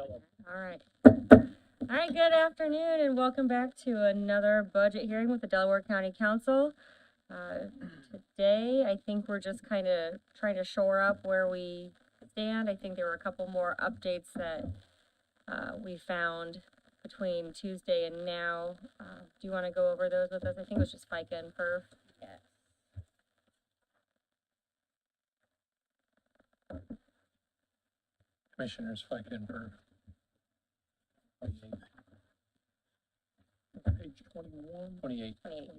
All right. All right, good afternoon and welcome back to another budget hearing with the Delaware County Council. Today, I think we're just kind of trying to shore up where we stand. I think there were a couple more updates that we found between Tuesday and now. Do you want to go over those with us? I think it was just FICA and PERF. Yes. Commissioners, FICA and PERF. Page 21. 28. 28.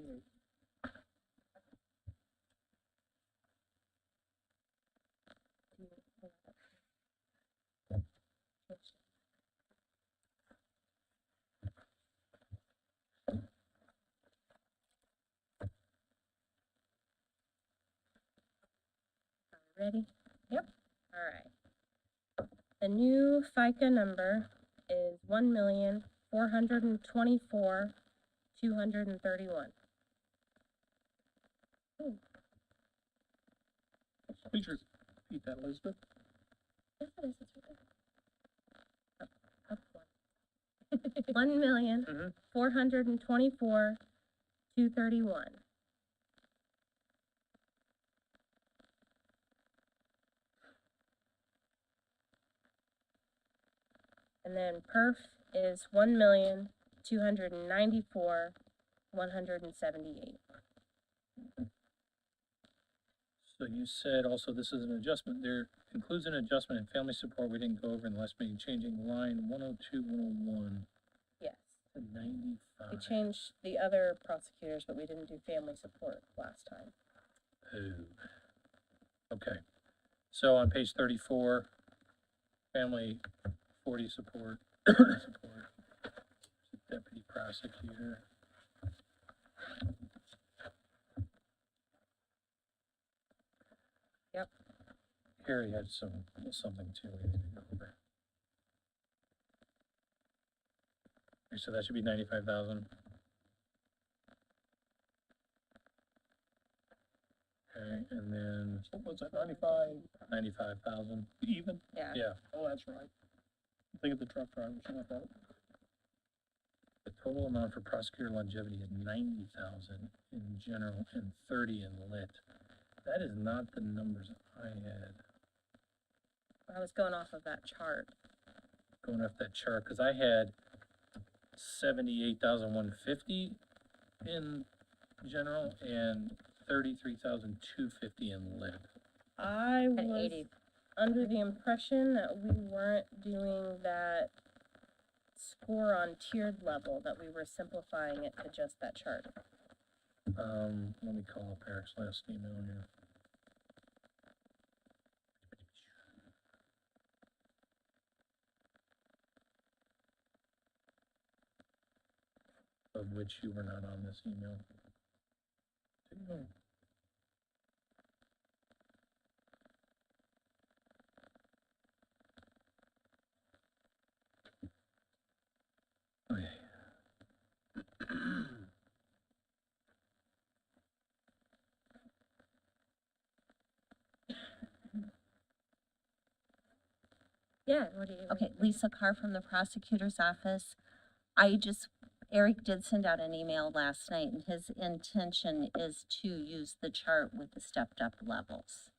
Ready? Yep. All right. The new FICA number is 1,424,231. Please repeat that, Elizabeth. Yes, it is. It's right there. Up one. 1,424,231. And then PERF is 1,294,178. So you said also this is an adjustment. There includes an adjustment in family support we didn't go over in the last meeting, changing line 102, 101 Yes. to 95. We changed the other prosecutors, but we didn't do family support last time. Oh. Okay. So on page 34, family 40 support, support, deputy prosecutor. Yep. Harry had something too we need to go over. Okay, so that should be 95,000. Okay, and then What was that, 95,000. even? Yeah. Yeah, Oh, that's right. Think of the truck driver, something like that. the total amount for prosecutor longevity is 90,000 in general and 30 in lit. That is not the numbers I had I was going off of that chart. going off that chart, because I had 78,150 in general and 33,250 in lit. I At was 80. under the impression that we weren't doing that score on tiered level, that we were simplifying it to just that chart. Let me call up Eric's last email here. Of which you were not on this email. Okay. Yeah, what do you? Okay, Lisa Carr from the prosecutor's office. Eric did send out an email last night, and his intention is to use the chart with the stepped up levels.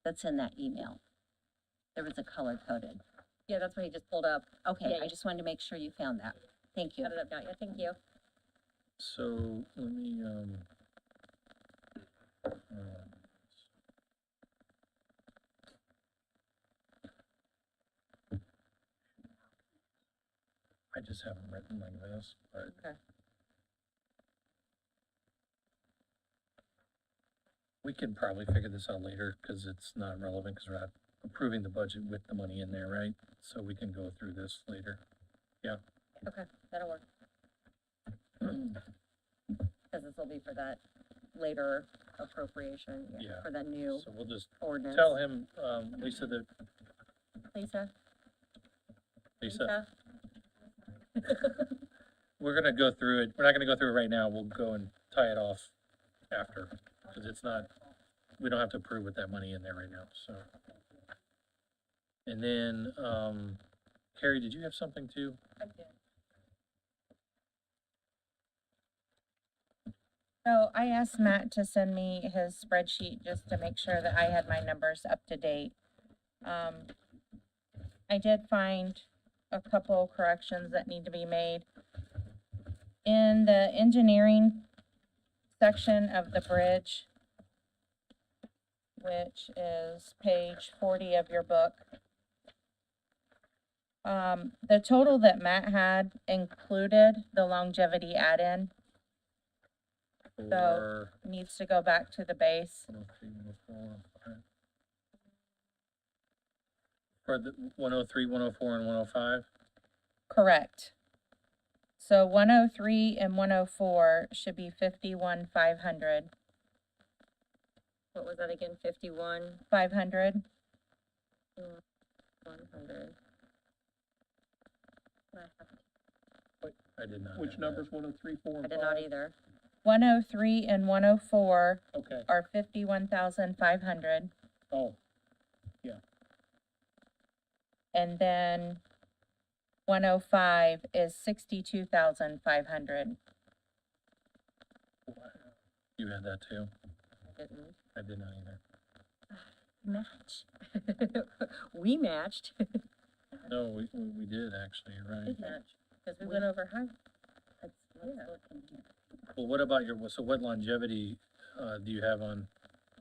That's in that email. There was a color coded. Yeah, that's what he just pulled up. Okay, Yeah, I just wanted to make sure you found that. Thank you. Got it up now. Yeah, thank you. So let me, I just have them written like this, but. Okay. We can probably figure this out later, because it's not relevant, because we're not approving the budget with the money in there, right? So we can go through this later. Okay, that'll work. Because this will be for that later appropriation, Yeah. for that new So we'll just ordinance. tell him, Lisa, that, Lisa? Lisa, we're gonna go through it. We're not gonna go through it right now. We'll go and tie it off after, because it's not, we don't have to approve with that money in there right now, so. And then, Carrie, did you have something too? I did. So I asked Matt to send me his spreadsheet just to make sure that I had my numbers up to date. I did find a couple corrections that need to be made. In the engineering section of the bridge, which is page 40 of your book, the total that Matt had included the longevity add-in, For needs to go back to the base. 103, 104, okay. For the 103, 104, and 105? Correct. So 103 and 104 should be 51,500. What was that again, 51, 500. 100? I did not. Which have that. numbers, 103, 4, and I 5? did not either. 103 and 104 Okay, are 51,500. oh, And then 105 is 62,500. You had that too? I didn't. I did not either. Match. We matched. No, we did actually, you're right. Because we went over high. Well, what about your, so what longevity, do you have on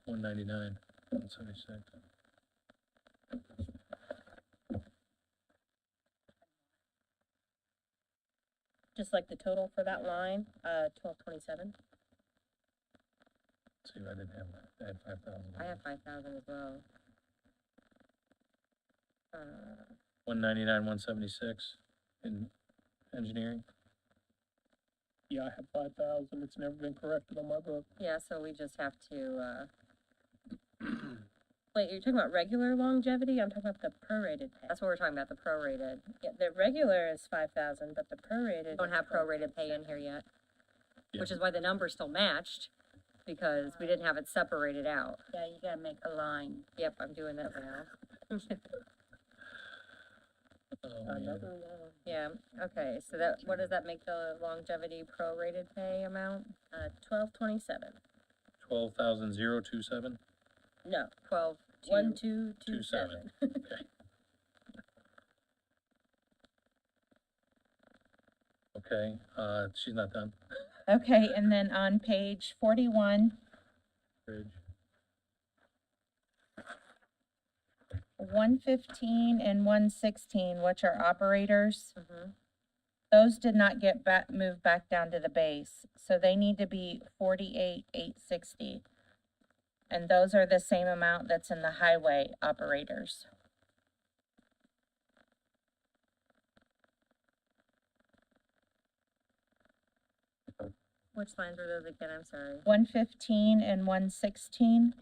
199, 176? Just like the total for that line, 1227. See, I didn't have that, I had 5,000. I have 5,000 as well. 199, 176 in engineering? yeah, I have 5,000, it's never been corrected on my book. Yeah, so we just have to, wait, you're talking about regular longevity? I'm talking about the prorated pay. That's what we're talking about, the prorated. Yeah, the regular is 5,000, but the prorated. Don't have prorated pay in here yet, which Yeah. is why the number still matched, because we didn't have it separated out. Yeah, you gotta make a line. Yep, I'm doing that now. Oh, man. Another one. Yeah, okay, so that, what does that make the longevity prorated pay amount? 1227. 12,027? No, 12, 1227. Okay. Okay, she's not done. Okay, and then on page 41, Bridge. 115 and 116, which are operators, Mhm. those did not get back, moved back down to the base. So they need to be 48,860. And those are the same amount that's in the highway operators. Which lines were those again? I'm sorry. 115 and 116.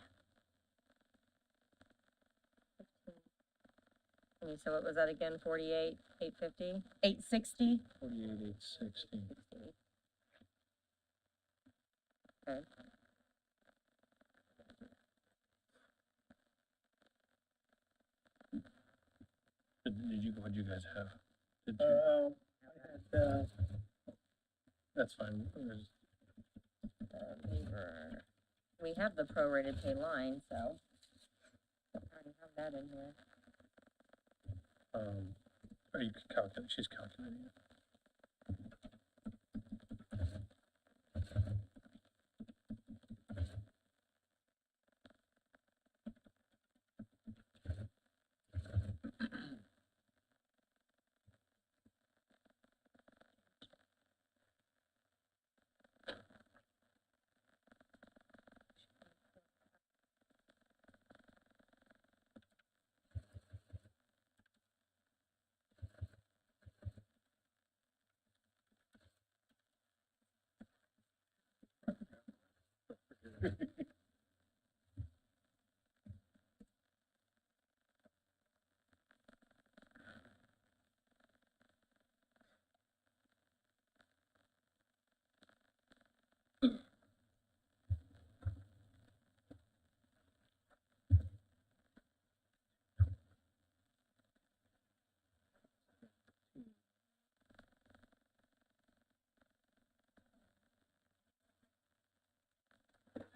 And so what was that again? 48, 850? 860. 48,860. Okay. Did you, what'd you guys have? Did you, I had, that's fine. There's- We have the prorated pay line, so. I already have that in here. Are you calculating, she's calculating it.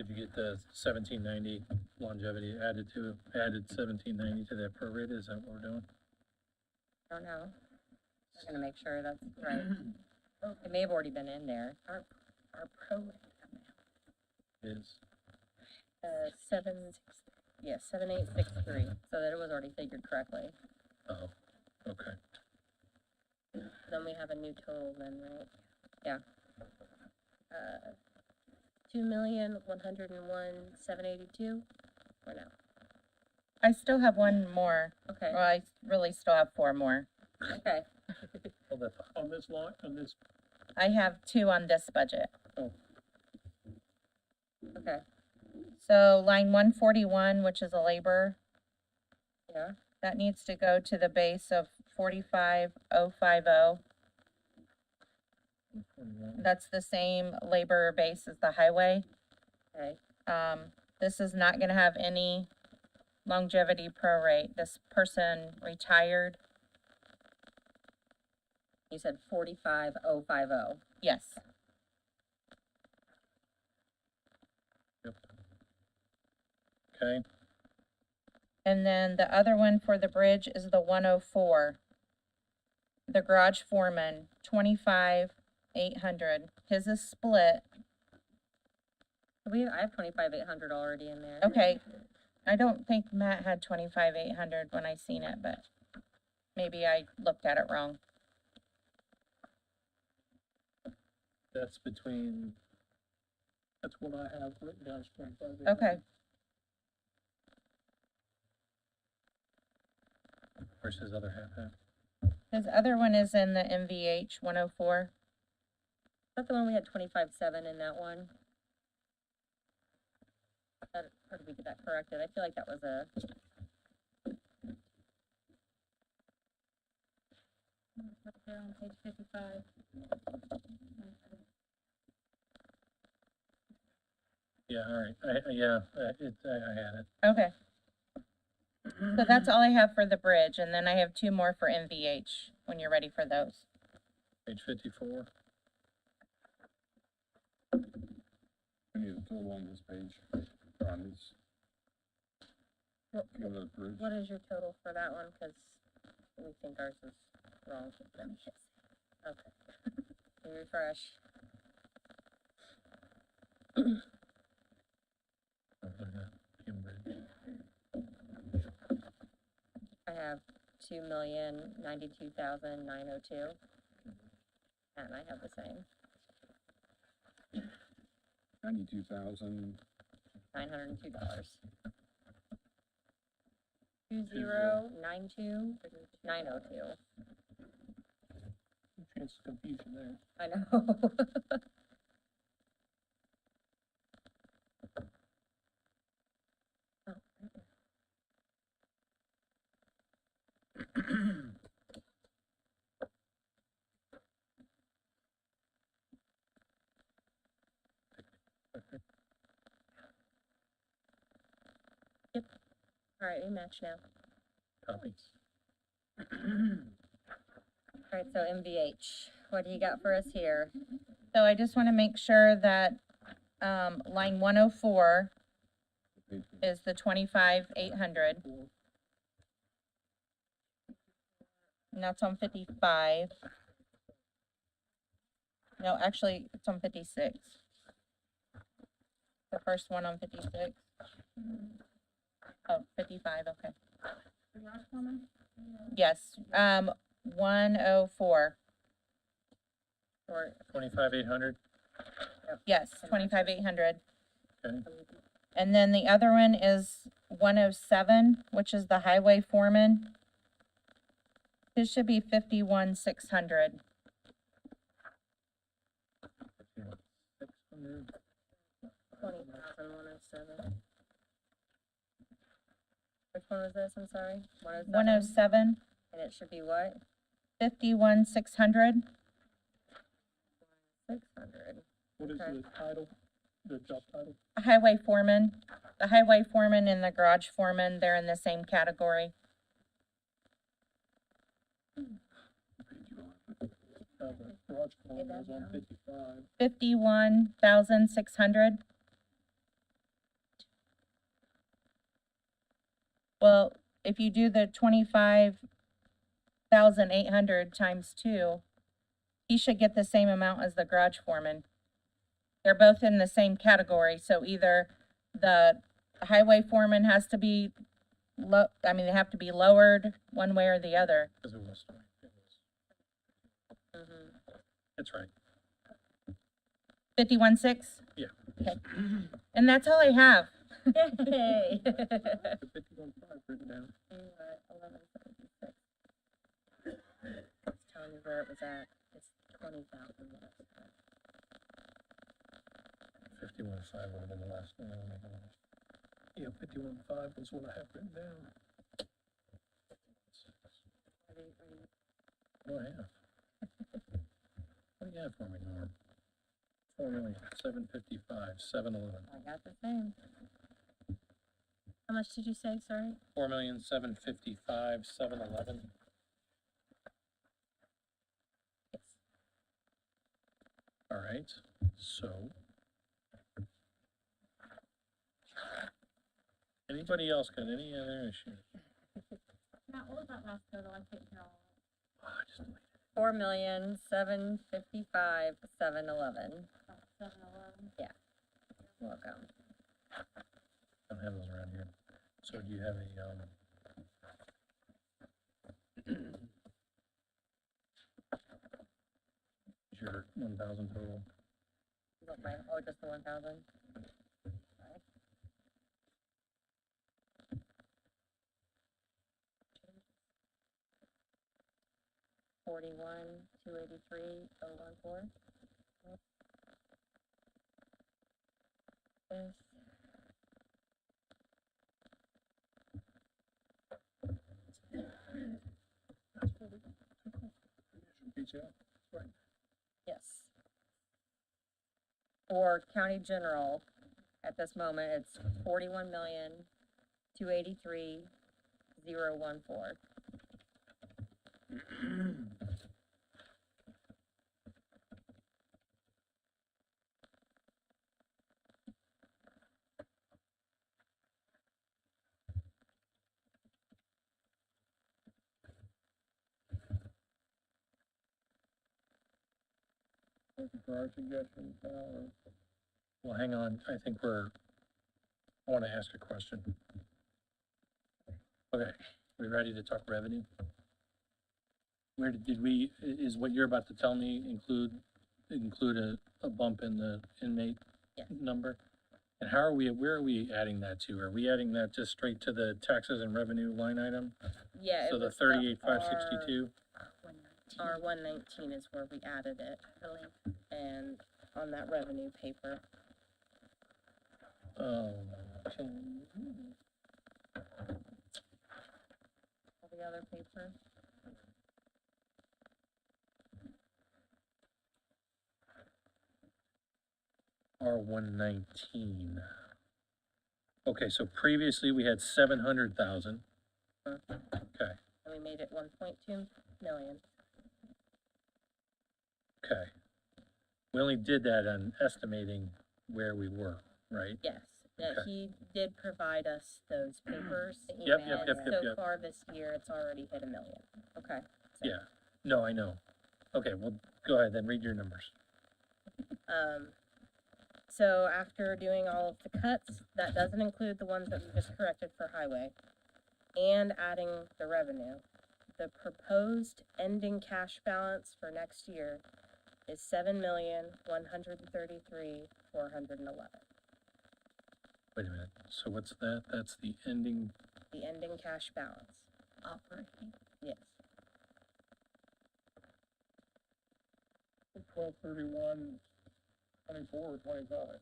Did you get the 1790 longevity added 1790 to that prorate? Is that what we're doing? Don't know. I'm gonna make sure that's right. It may have already been in there. Our pro, Is, 7863, so that it was already figured correctly. oh, okay. Then we have a new total then, right? Yeah. 2,101,782, or no? I still have one more, Okay, well, I really still have 4 more. okay, Hold that thought. on this line, on this, I have 2 on this budget. okay, So line 141, which is a labor, yeah, that needs to go to the base of 45,050. That's the same labor base as the highway. okay, This is not gonna have any longevity prorate. This person retired. you said 45050, Yes. Yep. Okay, And then the other one for the bridge is the 104. The garage foreman, 25,800. His is split. I have 25,800 already in there. Okay. I don't think Matt had 25,800 when I seen it, but maybe I looked at it wrong. that's between, that's what I have written down as 25. Okay. versus other half. His other one is in the MVH 104. Is that the one we had 25.7 in that one? Or did we get that corrected? I feel like that was a. There on page 55. Yeah, all right, I had it. Okay. So that's all I have for the bridge, and then I have 2 more for MVH when you're ready for those. Page 54. I need a total on this page, on this, What, give it a bridge. what is your total for that one? Because we think ours is wrong. Okay. Let me refresh. I have 2,092,902. And I have the same, 92,000, $902. 2,092,902. Chance of confusion there. I know. Oh, Yep. All right, we match now. Copy. All right, so MVH, what do you got for us here? So I just want to make sure that, line 104 page, is the 25,800. And that's on 55. No, actually, it's on 56. The first one on 56. Oh, 55, okay. Yes, 104. Or, 25,800. Yes, 25,800. Okay. And then the other one is 107, which is the highway foreman. His should be 51,600. 600. 20,107. Which one was this, I'm sorry? 107? 107, And it should be what? 51,600. 600. What is Okay. the title, the job title? Highway foreman. The highway foreman and the garage foreman, they're in the same category. The garage phone was on 55. 51,600. Well, if you do the 25,800 times 2, he should get the same amount as the garage foreman. They're both in the same category, so either the highway foreman has to be they have to be lowered one way or the other. Because it was, Mhm. that's right. 51.6? Yeah. Okay. And that's all I have. Yay. 51.5 written down. 1176. It's telling me where it was at. It's 20,000. 51.5 would have been the last one. Yeah, 51.5 was what I have written down. What do I have? What do you have for me, Norm? 4,755,711. I got the same. How much did you say, sorry? 4,755,711. Yes. All right, so. Anybody else got any other issue? Matt, what was that last total? I can't tell. Oh, I just deleted it. 4,755,711. 711? Yeah. Welcome. I don't have those around here. So do you have a, is your 1,000 total? Look, my, oh, just the 1,000? 41,283,014. Yes. Yes. For county general, at this moment, it's 41,283,014. Looking for our suggestions now, or? Well, hang on, I think I want to ask a question. Okay, we ready to talk revenue? Where did we, is what you're about to tell me include a bump in the inmate Yes. number? And where are we adding that to? Are we adding that just straight to the taxes and revenue line item? Yeah. So the 38,562? Our 119 is where we added it, and on that revenue paper. Oh, okay. All the other paper. R119. Okay, so previously we had 700,000. Okay, And we made it 1.2 million. okay. We only did that on estimating where we were, right? Yes, that Okay. he did provide us those papers. Yep, and yep. So far this year, it's already hit 1 million. Okay. So, Yeah, no, I know. Okay, well, go ahead then, read your numbers. So after doing all of the cuts, that doesn't include the ones that we just corrected for highway, and adding the revenue. The proposed ending cash balance for next year is 7,133,411. Wait a minute, so what's that? That's the ending, The ending cash balance. Operating. Yes. 12/31, 24 or 25. What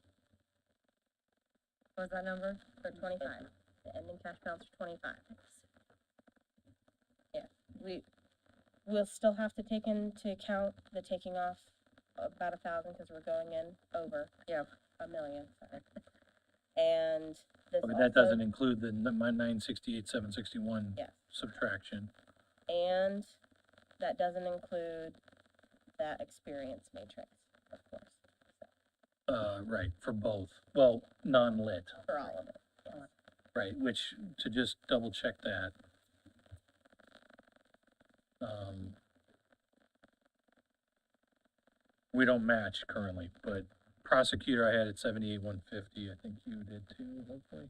was that number? For 25. The ending cash balance for 25. Yeah, we'll still have to take into account the taking off about 1,000 because we're going in over, 1 million, sorry. And this okay, also, that doesn't include my 968,761 Yes. subtraction. and that doesn't include that experience matrix, of course, Right, for both, well, non-lit, for all of it. Yes. Right, which, to just double check that. We don't match currently, but prosecutor I had at 78,150, I think you did too, hopefully.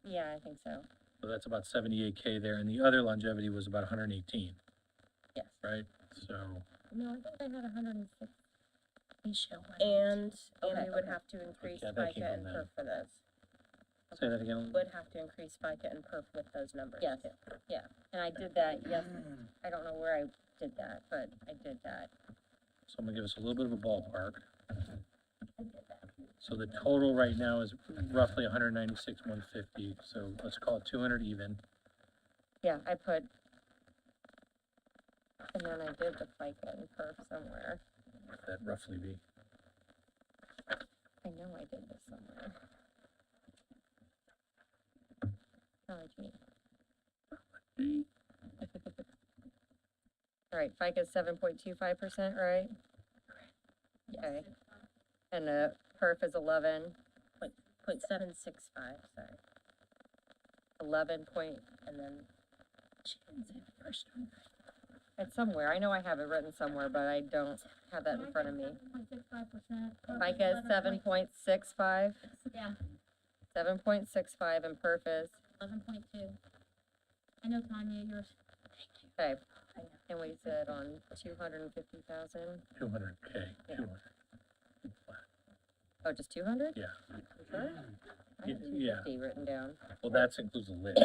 Yeah, I think so. So that's about 78K there, and the other longevity was about 118, Yes. right? So, No, I think I had 106. And Okay, we would okay. have to increase Yeah, that came FICA from and them. perf for those. say that again. Would have to increase FICA and perf with those numbers. Yes, yeah, and I did that, yes, I don't know where I did that, but I did that. So I'm gonna give us a little bit of a ballpark. So the total right now is roughly 196,150, so let's call it 200 even. Yeah, I put, and then I did the FICA and perf somewhere. What would that roughly be? I know I did this somewhere. Challenge me. All right, FICA's 7.25%, right? Okay. And the perf is 0.765, sorry. 11 point, And then she didn't say the first one. it's somewhere, I know I have it written somewhere, but I don't have that in front of me. 7.65%. FICA is 7.65, Yeah, 7.65, and perf is, 11.2. I know, Tanya, yours. okay, and we said on 250,000, 200K, Yeah. 200. oh, just 200? Yeah, Sure? I have Yeah. 250 written down. well, that includes the lid.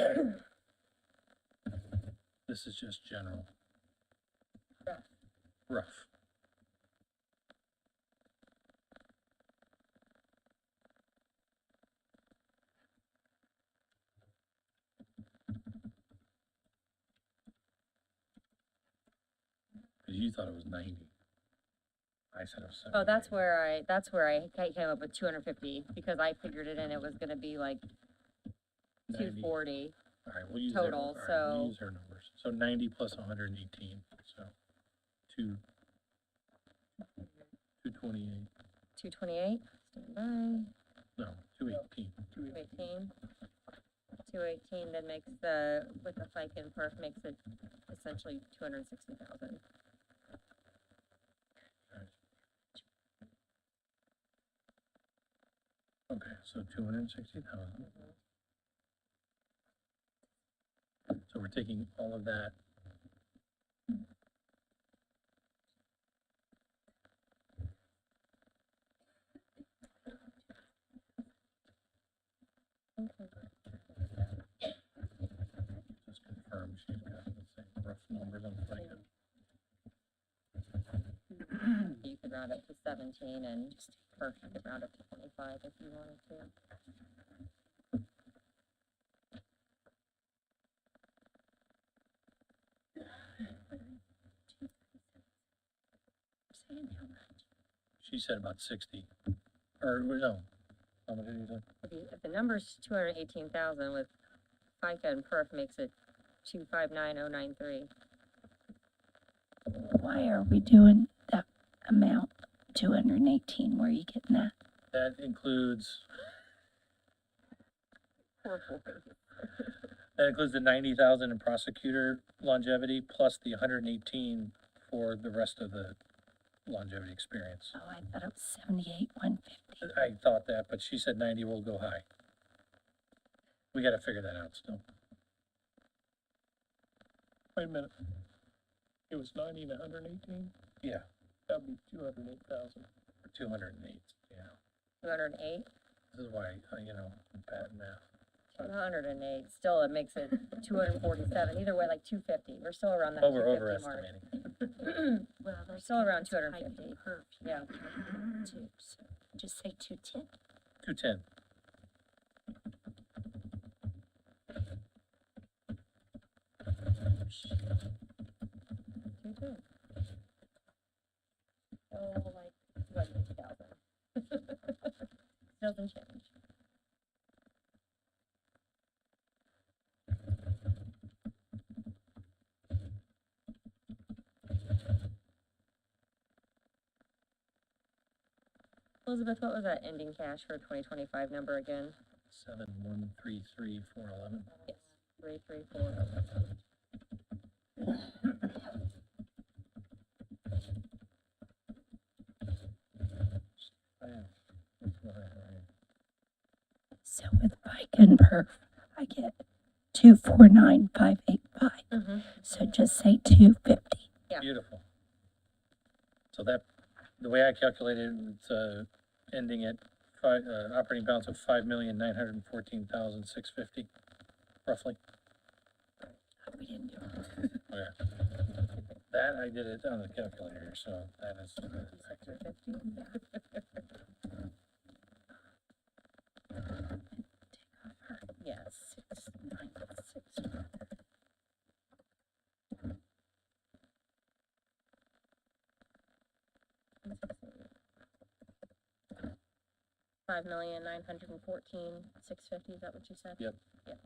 This is just general. Rough. Cause you thought it was 90. I said it was 70. Oh, that's where I came up with 250, because I figured it in, it was gonna be like 90. 240. All right, we'll use total, all right, so- we'll use her numbers. So 90 plus 118, so 228, 228, stand by, no, 218. 218. 218 then makes the, with the FICA and perf, makes it essentially 260,000. Okay, so 260,000. So we're taking all of that. Just confirm she's got the same rough numbers on FICA. You could round up to 17, and perf, you could round up to 25 if you wanted to. She said about 60, or no, how much did you say? If the number's 218,000 with FICA and perf makes it 259,093. Why are we doing that amount, 218, where are you getting that? That includes, that includes the 90,000 in prosecutor longevity plus the 118 for the rest of the longevity experience. Oh, I thought it was 78,150. I thought that, but she said 90 will go high. We gotta figure that out still. Wait a minute. It was 90 and 118? Yeah, That'd be 208,000. for 208, yeah. 208, This is why, you know, I'm bad at math. 208, still it makes it 247, either way, like 250, we're still around that Oh, we're 250 mark. overestimating. Well, We're those still around kids type 250. perf, Yeah. too, so just say 210. 210. Oh, like, what, 50,000? Doesn't change. Elizabeth, what was that ending cash for 2025 number again? 7,133,411. Yes, 334. That's what I heard. So with bike and perf, I get 249,585. Mm-hmm. So just say 250. Yeah. Beautiful. So that, the way I calculated, it's, ending at operating balance of 5,914,650, roughly. We didn't do it. Okay. That I did it on the calculator, so that is. Yes. 696. 5,914,650, is that what you said? Yep. Yep.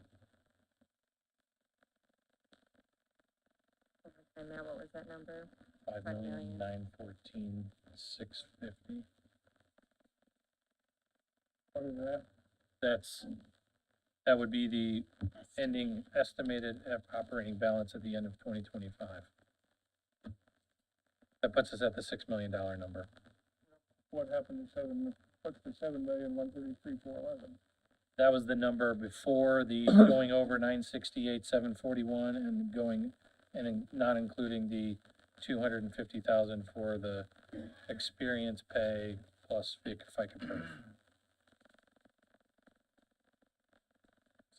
And now, what was that number? 5,914,650. What is that? That would be the ending estimated operating balance at the end of 2025. That puts us at the $6 million number. What happened to what's the 7,133,411? That was the number before the going over 968,741 and going, and not including the 250,000 for the experience pay plus FICA perf.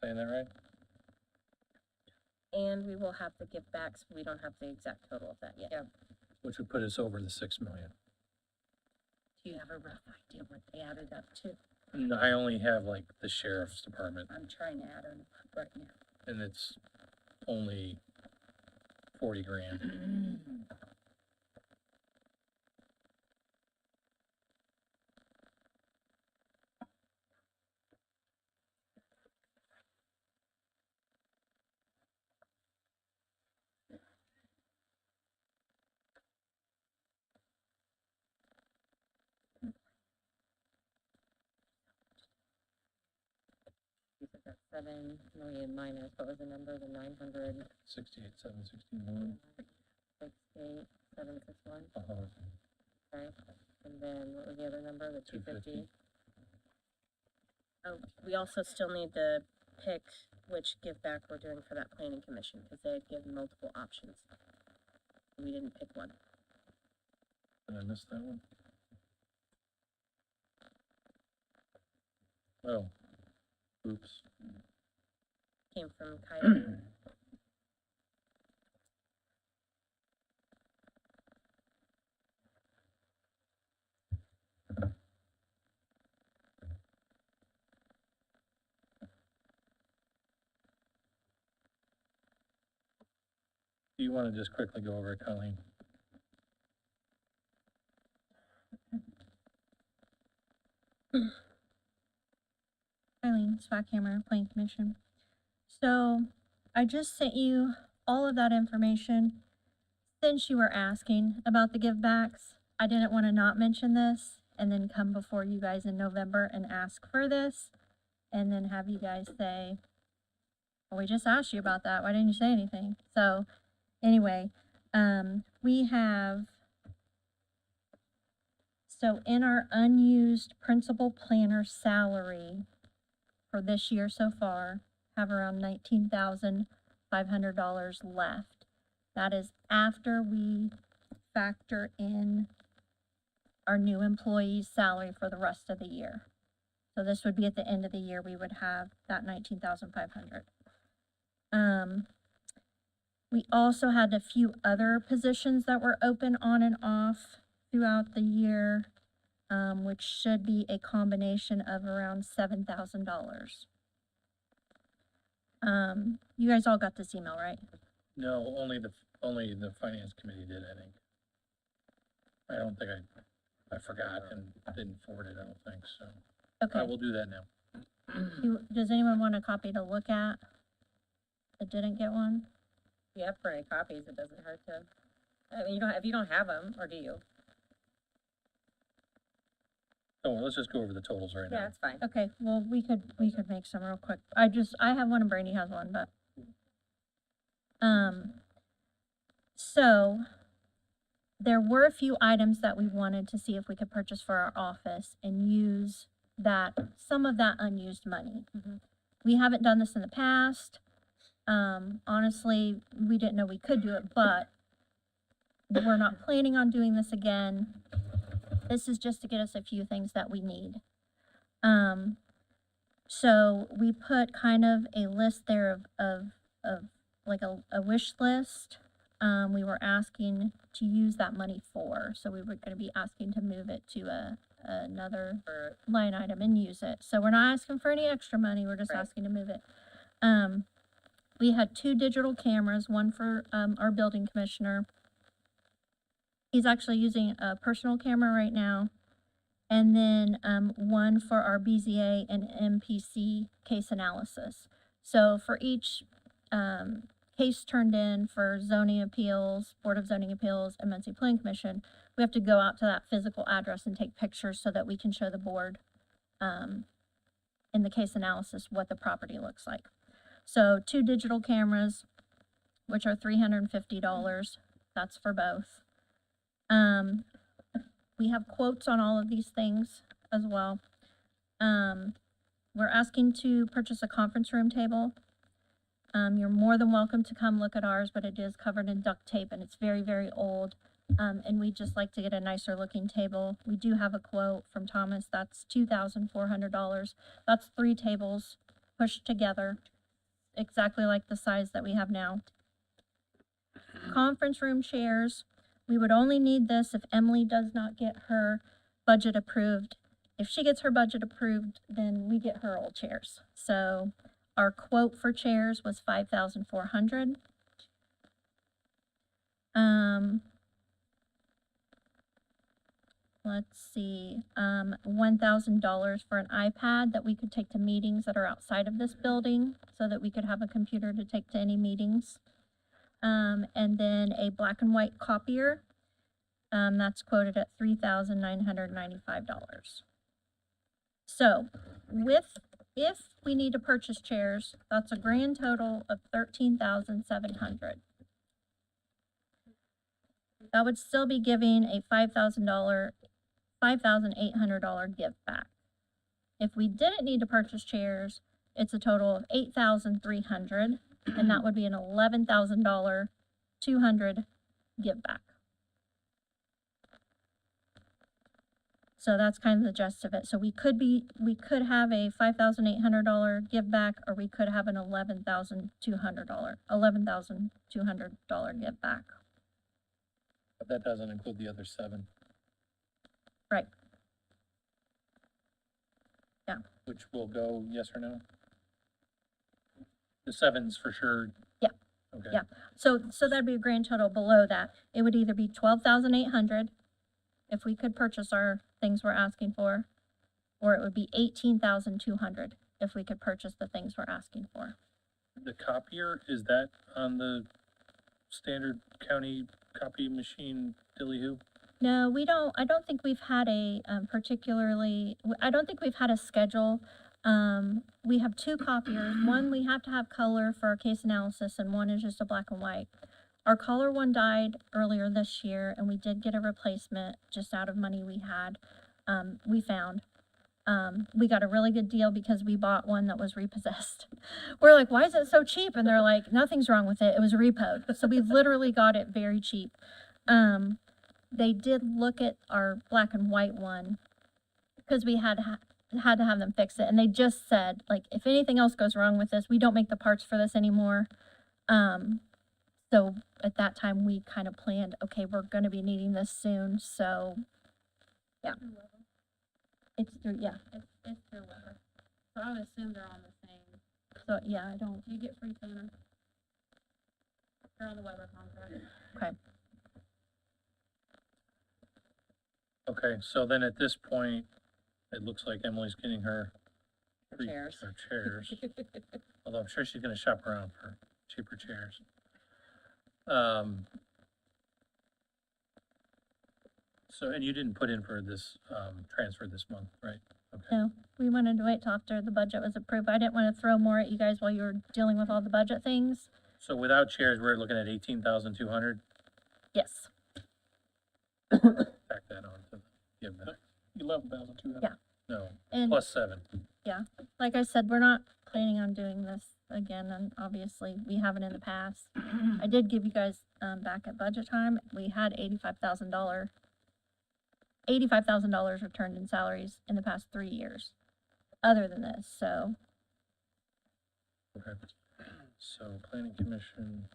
Saying that right? And we will have the give backs, we don't have the exact total of that yet. Yeah. Which would put us over the 6 million. Do you have a rough idea what they added up to? No, I only have like the sheriff's department, I'm trying to add them up right now. and it's only 40 grand. You said that's 7 million minus, what was the number, the 900, 68,761. 68, 761, Uh-huh. okay? And then what was the other number, the 250? 250. Oh, we also still need to pick which give back we're doing for that planning commission, because they had given multiple options. We didn't pick one. Did I miss that one? Oh. Oops. Came from Coyote. Do you want to just quickly go over it, Colleen? Eileen Swackhammer, Planning Commission. So I just sent you all of that information since you were asking about the give backs. I didn't want to not mention this and then come before you guys in November and ask for this and then have you guys say, well, we just asked you about that. Why didn't you say anything? So anyway, we have, so in our unused principal planner salary for this year so far, have around $19,500 left. That is after we factor in our new employee's salary for the rest of the year. So this would be at the end of the year, we would have that 19,500. We also had a few other positions that were open on and off throughout the year, which should be a combination of around $7,000. You guys all got this email, right? No, only the finance committee did, I think. I don't think I forgot and didn't forward it, I don't think, so. I Okay. will do that now. Does anyone want a copy to look at that didn't get one? If you have printed copies, it doesn't hurt to, I mean, if you don't have them, or do you? Don't worry, let's just go over the totals right Yeah, now. it's fine. Okay, well, we could make some real quick. I have one and Brandy has one, but. So there were a few items that we wanted to see if we could purchase for our office and use some of that unused money. Mhm. We haven't done this in the past. Honestly, we didn't know we could do it, but we're not planning on doing this again. This is just to get us a few things that we need. So we put kind of a list there of like a wish list. We were asking to use that money for, so we were gonna be asking to move it to another line item and use it. So we're not asking for any extra money, we're just Right. asking to move it. We had 2 digital cameras, one for, our building commissioner. He's actually using a personal camera right now. And then, one for our BZA and MPC case analysis. So for each, case turned in for zoning appeals, Board of Zoning Appeals, and Muncie Planning Commission, we have to go out to that physical address and take pictures so that we can show the board, in the case analysis, what the property looks like. So 2 digital cameras, which are $350, that's for both. We have quotes on all of these things as well. We're asking to purchase a conference room table. You're more than welcome to come look at ours, but it is covered in duct tape and it's very, very old. And we'd just like to get a nicer looking table. We do have a quote from Thomas, that's $2,400. That's 3 tables pushed together, exactly like the size that we have now. Conference room chairs, we would only need this if Emily does not get her budget approved. If she gets her budget approved, then we get her old chairs. So our quote for chairs was $5,400. Let's see, $1,000 for an iPad that we could take to meetings that are outside of this building so that we could have a computer to take to any meetings. And then a black and white copier, that's quoted at $3,995. So if we need to purchase chairs, that's a grand total of $13,700. That would still be giving a $5,800 give back. If we didn't need to purchase chairs, it's a total of $8,300, and that would be an $11,200 give back. So that's kind of the gist of it. So we could have a $5,800 give back, or we could have an $11,200 give back. But that doesn't include the other 7. Right. Yeah. Which will go yes or no? The 7's for sure. Yeah. Okay. Yeah. So that'd be a grand total below that. It would either be $12,800 if we could purchase our things we're asking for, or it would be $18,200 if we could purchase the things we're asking for. The copier, is that on the standard county copy machine dilly-hoo? No, we don't, I don't think we've had a, I don't think we've had a schedule. We have 2 copiers. One, we have to have color for our case analysis, and one is just a black and white. Our color one died earlier this year, and we did get a replacement just out of money we had, we found. We got a really good deal because we bought one that was repossessed. We're like, why is it so cheap? And they're like, nothing's wrong with it. It was repoed. So we literally got it very cheap. They did look at our black and white one because we had to have them fix it. And they just said, like, if anything else goes wrong with this, we don't make the parts for this anymore. So at that time we kind of planned, okay, we're going to be needing this soon. So yeah, it's through, yeah. It's through Weber. So I would assume they're on the same. So yeah, I don't, You get free toner. They're on the Weber contract. okay. Okay, so then at this point, it looks like Emily's getting her Chairs. her chairs. Although I'm sure she's gonna shop around for cheaper chairs. So, and you didn't put in for this, transfer this month, right? Okay. No, we wanted to wait till after the budget was approved. I didn't wanna throw more at you guys while you were dealing with all the budget things. So without chairs, we're looking at 18,200, Yes. back that on to give back. 11,200. Yeah. No, And plus 7. like I said, we're not planning on doing this again, and obviously, we haven't in the past. I did give you guys, back at budget time, we had $85,000 returned in salaries in the past 3 years, other than this, so. Okay. So planning commission.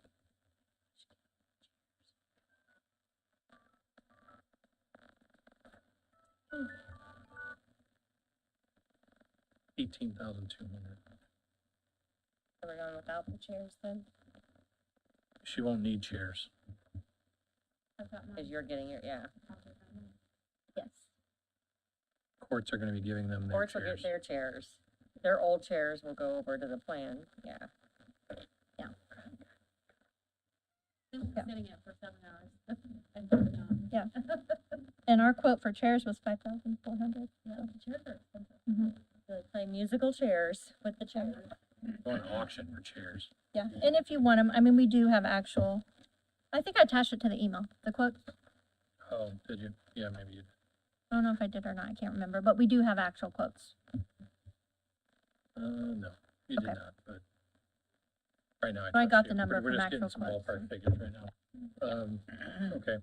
$18,200. We're going without the chairs then, She won't need chairs. I've got cause mine. you're getting your, yeah. Yes. Courts are gonna be giving them their Courts will get chairs. their chairs. Their old chairs will go over to the plan, yeah. Been Yeah. sitting it for 7 hours. And moving on. Yeah. And our quote for chairs was 5,400. Yeah, the chairs are expensive. They play musical chairs with the chairs. Go on auction for chairs. Yeah, and if you want them, I mean, we do have actual, I think I attached it to the email, the quote. Oh, did you? Yeah, maybe you did. I don't know if I did or not, I can't remember, but we do have actual quotes. No, you did Okay. not, but right now I I trust got you. the number We're from just getting actual some quotes. ballpark figures right now. Okay.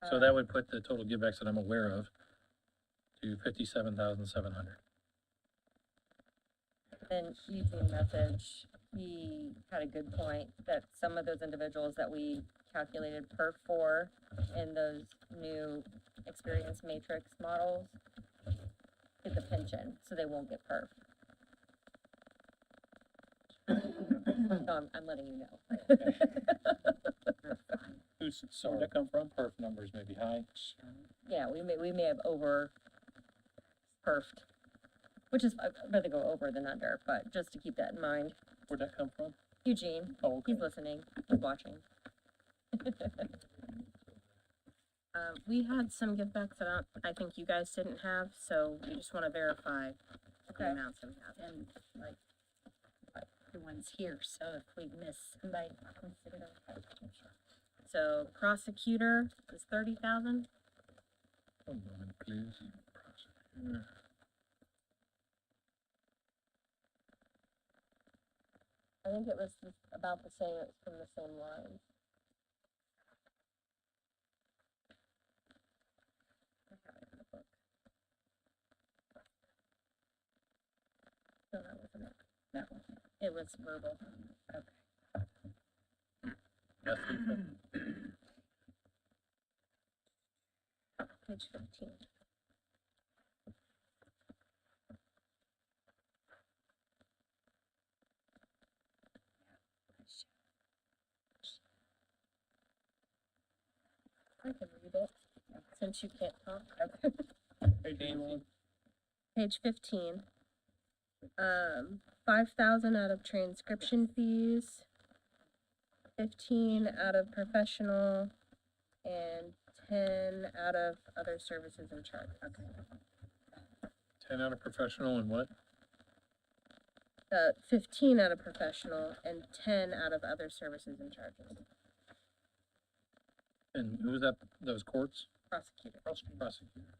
So that would put the total givebacks that I'm aware of to 57,700. And Eugene message, he had a good point that some of those individuals that we calculated per for in those new experience matrix models get the pension, so they won't get perf. So I'm letting you know. Where'd that come from? Perf numbers may be high. Yeah, we may have over perfed, which is, I'd rather go over than under, but just to keep that in mind. Where'd that come from? Eugene, Oh, okay. he's listening, he's watching. We had some givebacks that I think you guys didn't have, so we just wanna verify the amounts that we have. And like, everyone's here, so if we miss somebody, consider them. So prosecutor is 30,000. One moment, please. Prosecutor. I think it was about the same, it's from the same line. I have it in the book. No, that wasn't it. No. It was verbal. Yes, Lisa? Page 15. I can read it, since you can't talk. Hey, Dan, Page 15. 5,000 out of transcription fees, 15 out of professional, and 10 out of other services and charges. 10 out of professional and what? 15 out of professional and 10 out of other services and charges. And who was that? Those courts? Prosecutor. Prosecutor.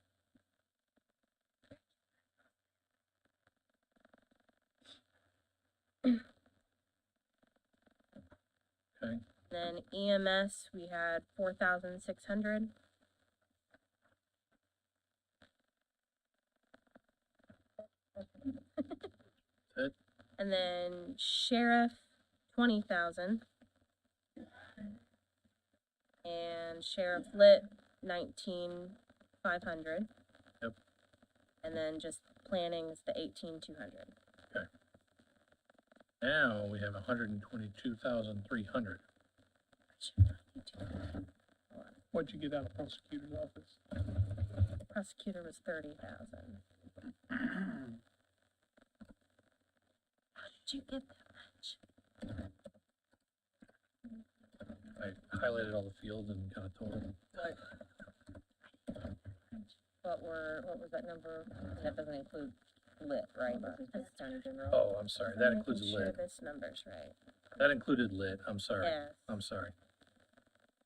Okay, Then EMS, we had 4,600. it? And then sheriff, 20,000. And sheriff lit, 19,500. Yep. And then just planning is the 18,200. Now we have 122,300. what'd you get out of prosecutor's office? The prosecutor was 30,000. How did you get that much? I highlighted all the fields and got a total. what was that number? That doesn't include lit, right? That's county general. Oh, I'm sorry, that includes Making sure lit. this number's right. That included lit, I'm sorry. Yes, I'm sorry.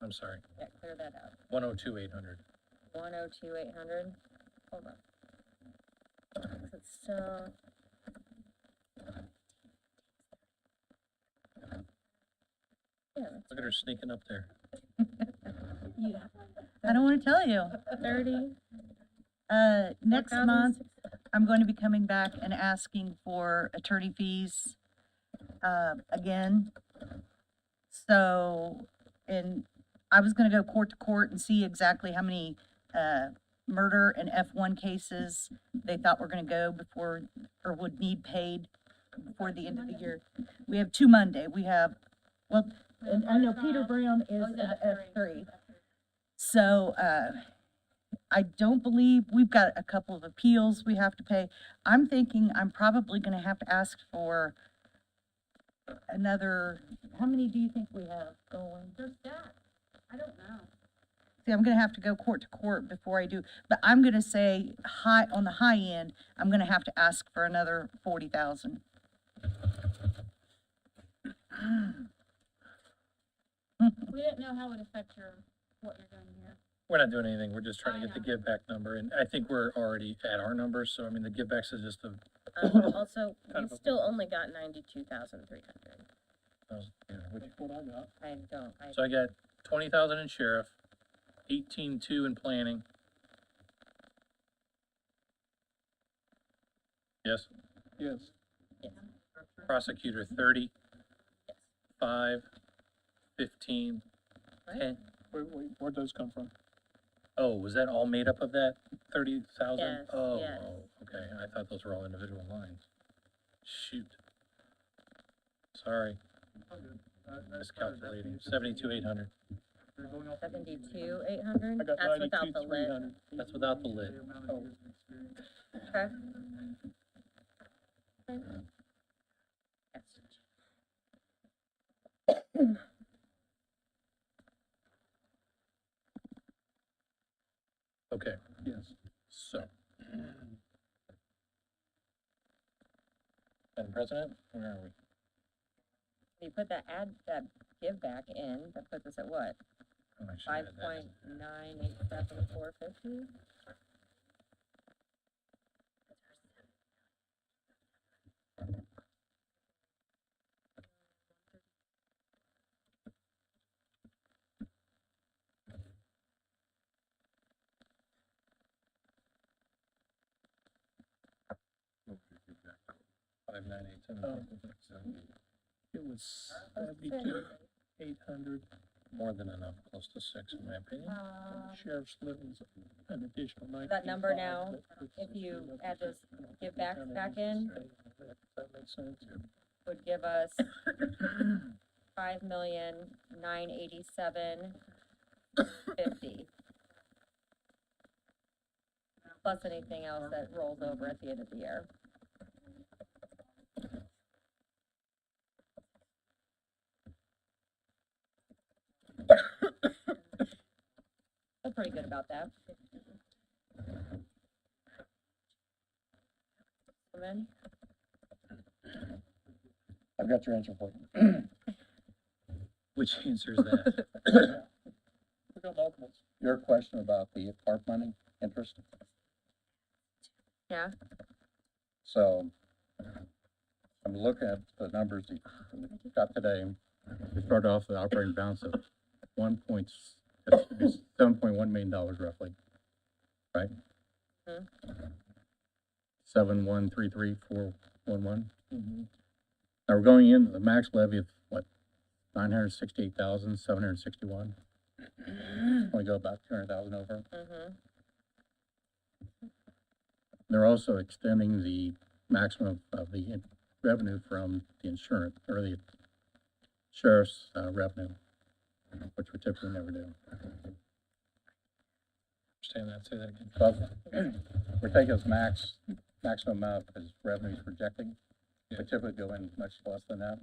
I'm sorry. yeah, clear that out. 102,800. 102,800, hold on. It's still. Yeah, Look at her sneaking up there. I don't wanna tell you. 30. Next month, I'm going to be coming back and asking for attorney fees, again. So, and I was gonna go court to court and see exactly how many, murder and F1 cases they thought were gonna go before, or would need paid before the end of the year. We have two Monday, we have, well, and I know Peter Brown is an F3. So, I don't believe, we've got a couple of appeals we have to pay. I'm thinking I'm probably gonna have to ask for another, how many do you think we have going? There's that. I don't know. See, I'm gonna have to go court to court before I do, but I'm gonna say on the high end, I'm gonna have to ask for another 40,000. We didn't know how it would affect what you're doing here. We're not doing anything, we're just trying to I get the know. give back number, and I think we're already at our numbers, so I mean, the give backs is just a, Also, Kind we of a- still only got 92,300. That's what I got. so I got 20,000 in sheriff, 18,200 in planning. Yes, Yes. prosecutor 30, 5, 15, 10. Where'd those come from? Oh, was that all made up of that 30,000? Yes, Oh, yes. okay, I thought those were all individual lines. Shoot. Sorry, miscalculating, 72,800, 72,800, I got that's without the lit. 92,300. that's without the lid. Okay. Okay, Yes. so. Madam President, where are we? You put that give back in, that puts us at what? Oh, I should add that in. 5.987450? Five nine eight seven. It was 72,800. More than enough, close to 6 in my opinion. Sheriff's living's an additional 19. That number now, if you add those give backs back in, That makes sense. would give us 5,987,50. Plus anything else that rolls over at the end of the year. Feel pretty good about that. Come in. I've got your answer for you. Which answers that? We got multiples. Your question about the park money interest. Yeah, So I'm looking at the numbers that you got today. We started off with an operating balance of $7.1 million roughly, right? Mhm. 7,133,411. Mm-hmm. Now we're going into the max levy of what, 968,761. Only go about 200,000 over. mm-hmm, They're also extending the maximum of the revenue from the insurance, or the sheriff's revenue, which we typically never do. Understand that, say that again. So we're taking as maximum amount as revenue is projecting. We typically go in much less than that.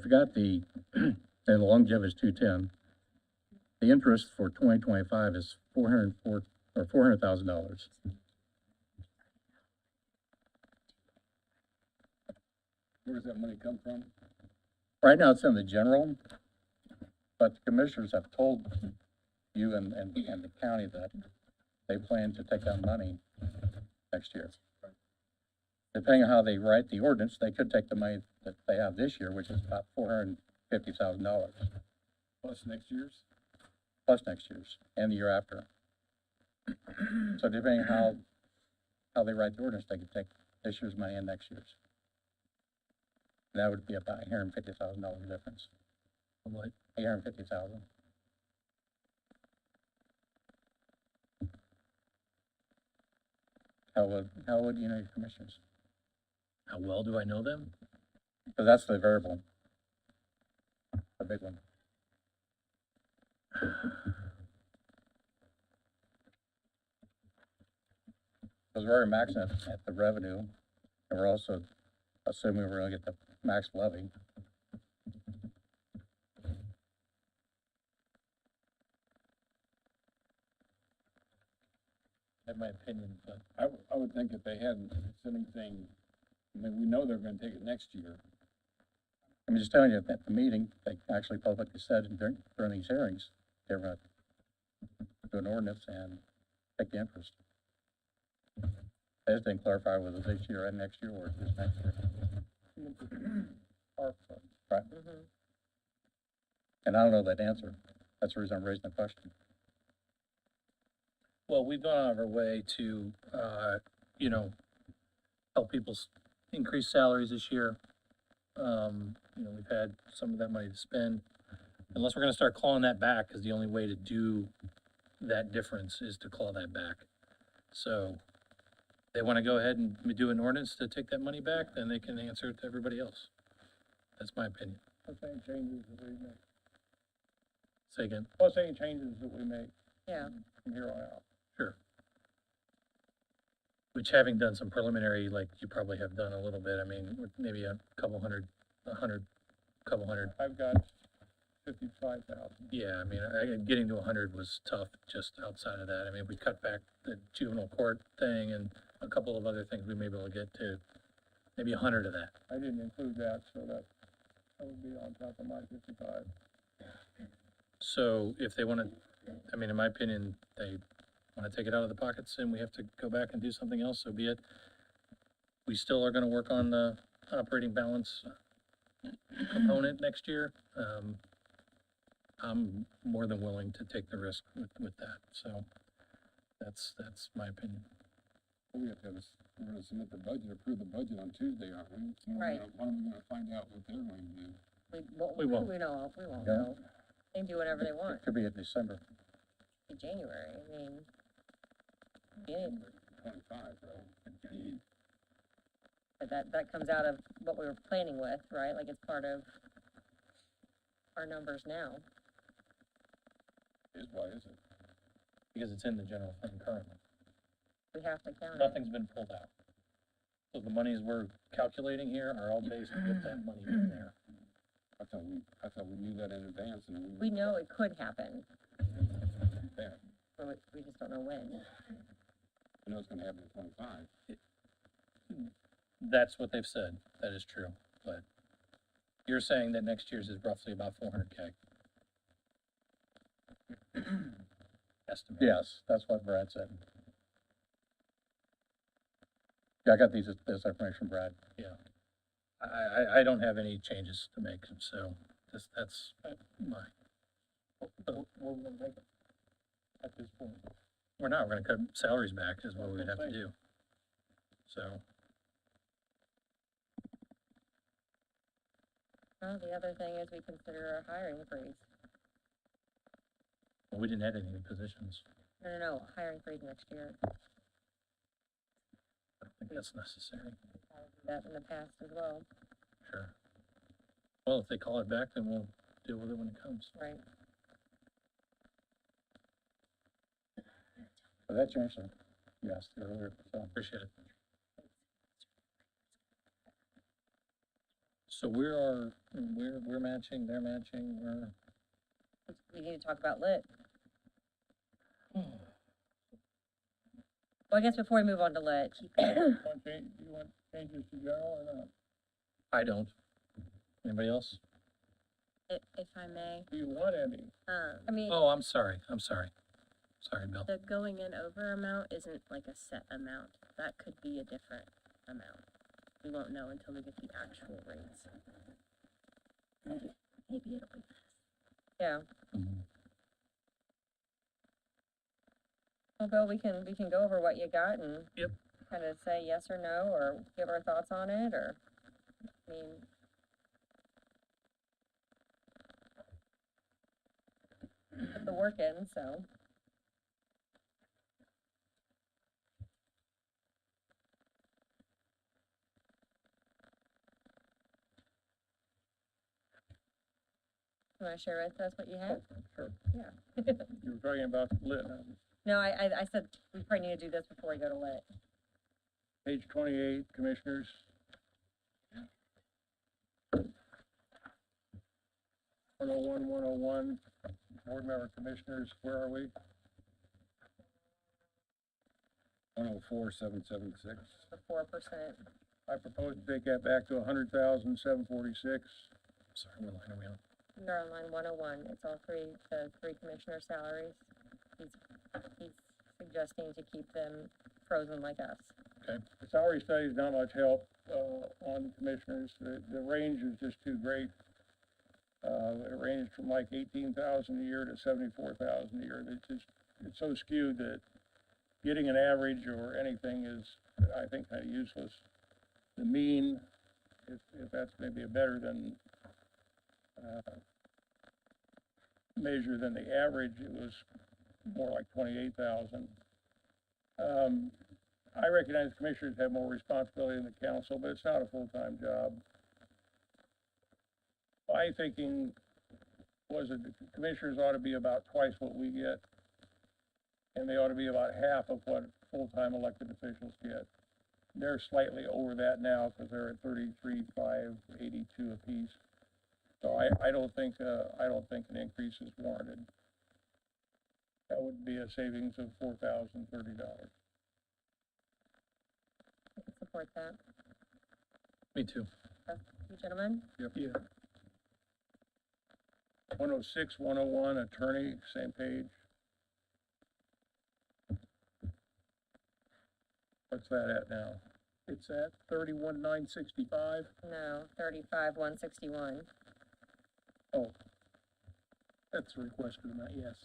forgot the, and the longevity is 210. The interest for 2025 is $400,000. Where does that money come from? Right now, it's in the general, but the commissioners have told you and the county that they plan to take that money next year. Depending on how they write the ordinance, they could take the money that they have this year, which is about $450,000, Plus next year's? plus next year's and the year after. So depending on how they write the ordinance, they could take this year's money and next year's. That would be about $850,000 difference. What? 850,000. How would you know your commissioners? How well do I know them? Because that's the variable. The big one. Because we're already maxing at the revenue, and we're also assuming we're gonna get the max levy. I have my opinion, but I would think if they hadn't, if it's anything, I mean, we know they're gonna take it next year. I'm just telling you, at the meeting, they actually publicly said during these hearings, they were gonna do an ordinance and take the interest. They just didn't clarify whether it was this year and next year, or just next year. Right? Mhm. And I don't know that answer. That's the reason I'm raising the question. well, we've gone out of our way to, you know, help people increase salaries this year. You know, we've had some of that money to spend. Unless we're gonna start clawing that back, because the only way to do that difference is to claw that back. So, they wanna go ahead and do an ordinance to take that money back, then they can answer it to everybody else. That's my opinion. Plus any changes that we make, Say again. plus any changes that we make Yeah, from here on out. Sure. Which, having done some preliminary, like you probably have done a little bit, I mean, with maybe a couple hundred, I've got 55,000. yeah, I mean, getting to 100 was tough just outside of that. I mean, we cut back the juvenile court thing and a couple of other things, we may be able to get to maybe 100 of that. I didn't include that, so that would be on top of my 55. So if they wanna, I mean, in my opinion, they wanna take it out of the pockets and we have to go back and do something else, so be it. We still are gonna work on the operating balance component next year. I'm more than willing to take the risk with that, so that's my opinion. We have to have we're gonna submit the budget, approve the budget on Tuesday, aren't we? So Right. When are we gonna find out what they're going to do? We won't. we won't Yeah. know. They can do whatever they want It could be in December. in January, I mean. Yeah, 25, right? but that comes out of what we were planning with, right? Like it's part of our numbers now. Why is it? Because it's in the general fund currently. We have to count it. Nothing's been pulled out. So the monies we're calculating here are all based with that money in there. I thought we knew that in advance and We know it could happen, there. but we just don't know when. I know it's gonna happen in 25. That's what they've said, that is true, but you're saying that next year's is roughly about 400K. Estimate. Yes, that's what Brad said. Yeah, I got this information, Brad. Yeah. I don't have any changes to make, so that's my, We're gonna make it at this point. we're not, we're gonna cut salaries back is what we would have to do. So, Well, the other thing is we consider a hiring freeze. we didn't add any positions. No, hiring freeze next year. I don't think that's necessary. That in the past as well, Sure. Well, if they call it back, then we'll deal with it when it comes. right? So that's your answer. You asked earlier, so. Appreciate it. So we're matching, they're matching, We need to talk about lit. Well, I guess before we move on to lit, Do you want changes to general or not? I don't. Anybody else? If I may, Do you want any? I mean, Oh, I'm sorry. Sorry, Bill. the going in over amount isn't like a set amount. That could be a different amount. We won't know until we get the actual rates. Maybe it'll be. yeah. Mhm. Well, Bill, we can go over what you got and Yep. kind of say yes or no, or give our thoughts on it, or, I mean, put the work in, so. You wanna share with us what you have? Sure. Yeah. You were talking about lit, No, I said we probably need to do this before we go to lit. page 28, commissioners. One oh one, board member commissioners, where are we? 104,776. The 4%. I propose to take that back to 100,746. Sorry, what line are we on? They're on line 101. It's all the three commissioner salaries. He's suggesting to keep them frozen like us. The salary study is not much help, on commissioners. The range is just too great. It ranged from like 18,000 a year to 74,000 a year. It's so skewed that getting an average or anything is, I think, kind of useless. The mean, if that's maybe a better than, measure than the average, it was more like 28,000. I recognize commissioners have more responsibility than the council, but it's not a full-time job. My thinking was that the commissioners ought to be about twice what we get, and they ought to be about half of what full-time elected officials get. They're slightly over that now, because they're at 33,582 apiece. So I don't think an increase is warranted. That would be a savings of $4,030. I can support that. Me too. You gentlemen? Yep. Yeah. 106, 101, attorney, same page. What's that at now? It's at 31,965. No, 35,161. That's the requested amount, yes.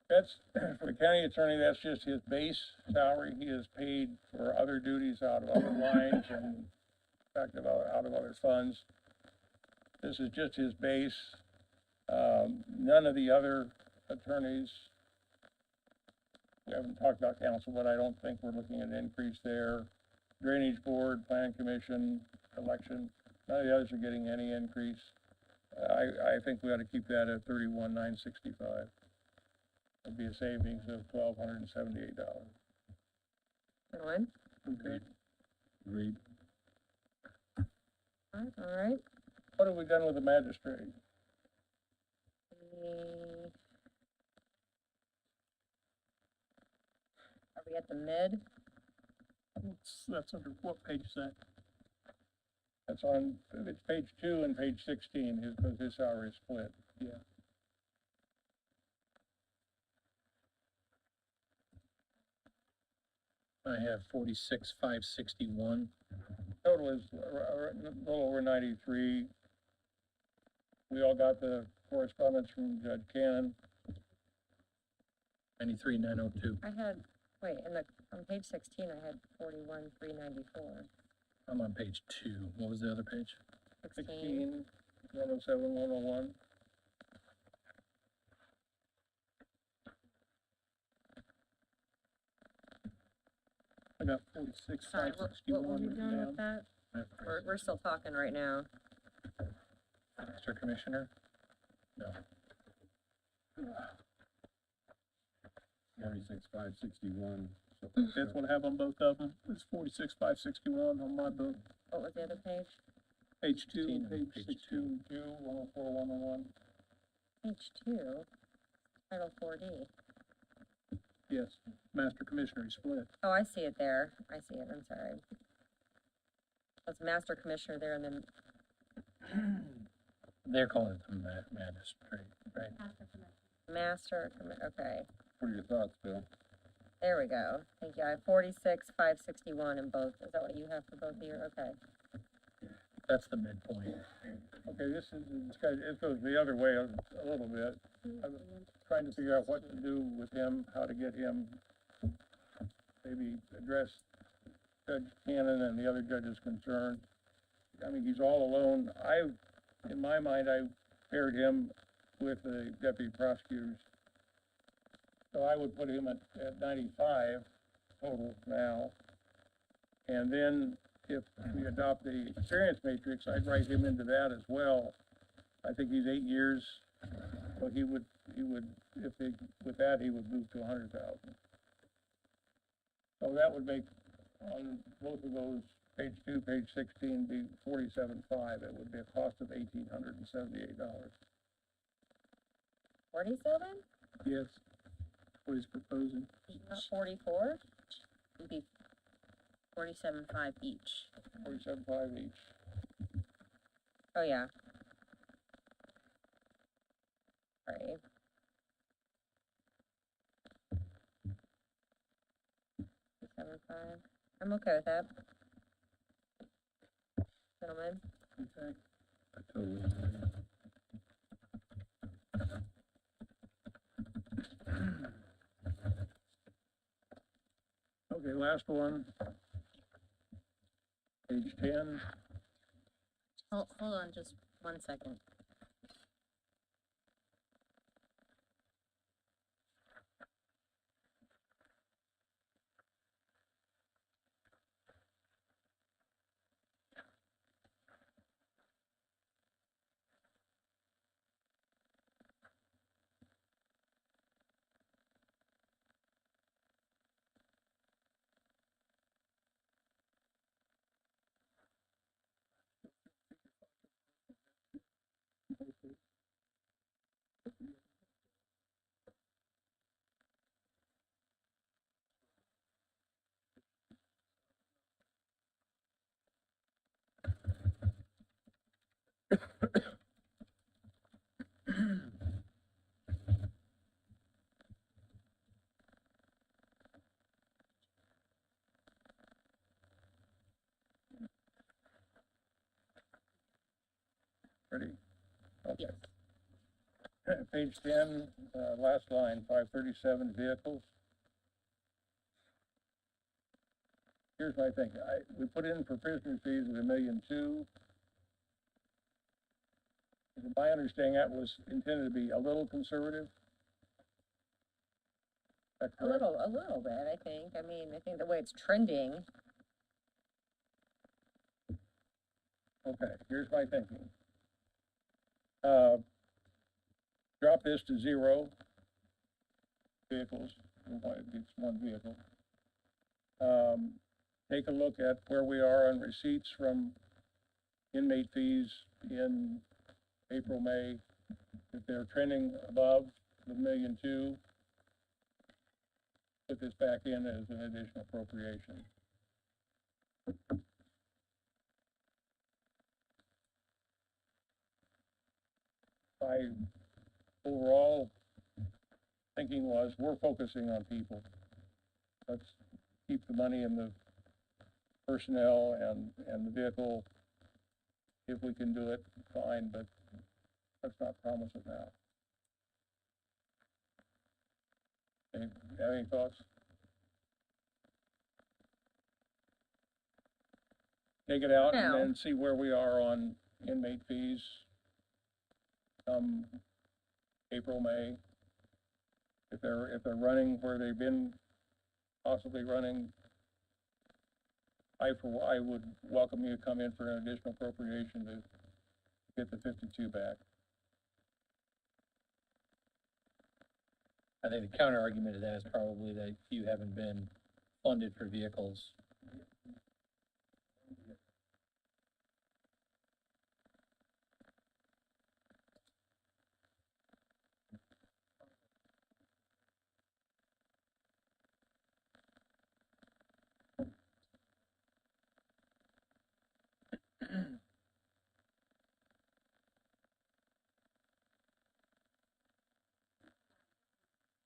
That's, for the county attorney, that's just his base salary. He is paid for other duties out of other lines and, in fact, out of other funds. This is just his base. None of the other attorneys, we haven't talked about council, but I don't think we're looking at an increase there. Drainage board, plan commission, election, none of the others are getting any increase. I think we ought to keep that at 31,965. It'd be a savings of $1,278. Gentlemen? Okay. Agreed. All right. What have we done with the magistrate? Are we at the mid? That's under, what page is that? That's on, it's page 2 and page 16, because his salary is split. Yeah. I have 46,561. Total is a little over 93. We all got the correspondence from Judge Cannon. 93,902. I had, on page 16, I had 41,394. I'm on page 2. What was the other page? 16. 107, 101. I got 46, Sorry, what were we doing with that? I have We're still talking right now. Mr. Commissioner? No. 46,561. So That's what I have on both of them. It's 46, 561 on my book. What was the other page? Page two, 16 and page page 16, 104, 101. Page 2, Title 4D. Yes, master commissioner split. Oh, I see it there. I see it, I'm sorry. That's master commissioner there and then, They're calling it the magistrate, right? okay, What are your thoughts, Bill? there we go. Thank you. I have 46,561 in both. Is that what you have for both here? Okay. That's the midpoint. Okay, this goes the other way a little bit. I'm trying to figure out what to do with him, how to get him, maybe address Judge Cannon and the other judges concerned. I mean, he's all alone. In my mind, I paired him with the deputy prosecutors. So I would put him at 95 total now. And then if we adopt the experience matrix, I'd write him into that as well. I think he's 8 years, so he would, with that, he would move to 100,000. So that would make, on both of those, page 2, page 16, be 47.5. It would be a cost of $1,878. 47? Yes, what he's proposing. Not 44? It'd be 47.5 each. 47.5 each. Oh, yeah. Right. Seven five. I'm okay with that. Gentlemen, Okay. I totally agree. Okay, last one. Page 10. Hold on just 1 second. Ready? Okay. Yes. Page 10, last line, 537 vehicles. Here's my thing. We put in for prisoner fees at $1.2 million. My understanding, that was intended to be a little conservative. Is that correct? a little bit, I think. I mean, I think the way it's trending, Okay, here's my thinking. Drop this to 0 vehicles, it's one vehicle. Take a look at where we are on receipts from inmate fees in April, May. If they're trending above the $1.2 million, put this back in as an additional appropriation. My overall thinking was, we're focusing on people. Let's keep the money in the personnel and the vehicle. If we can do it, fine, but let's not promise it now. Have any thoughts? Take it out and No. then see where we are on inmate fees. April, May. If they're running where they've been possibly running, I would welcome you to come in for an additional appropriation to get the 52 back. I think the counter argument to that is probably that you haven't been funded for vehicles.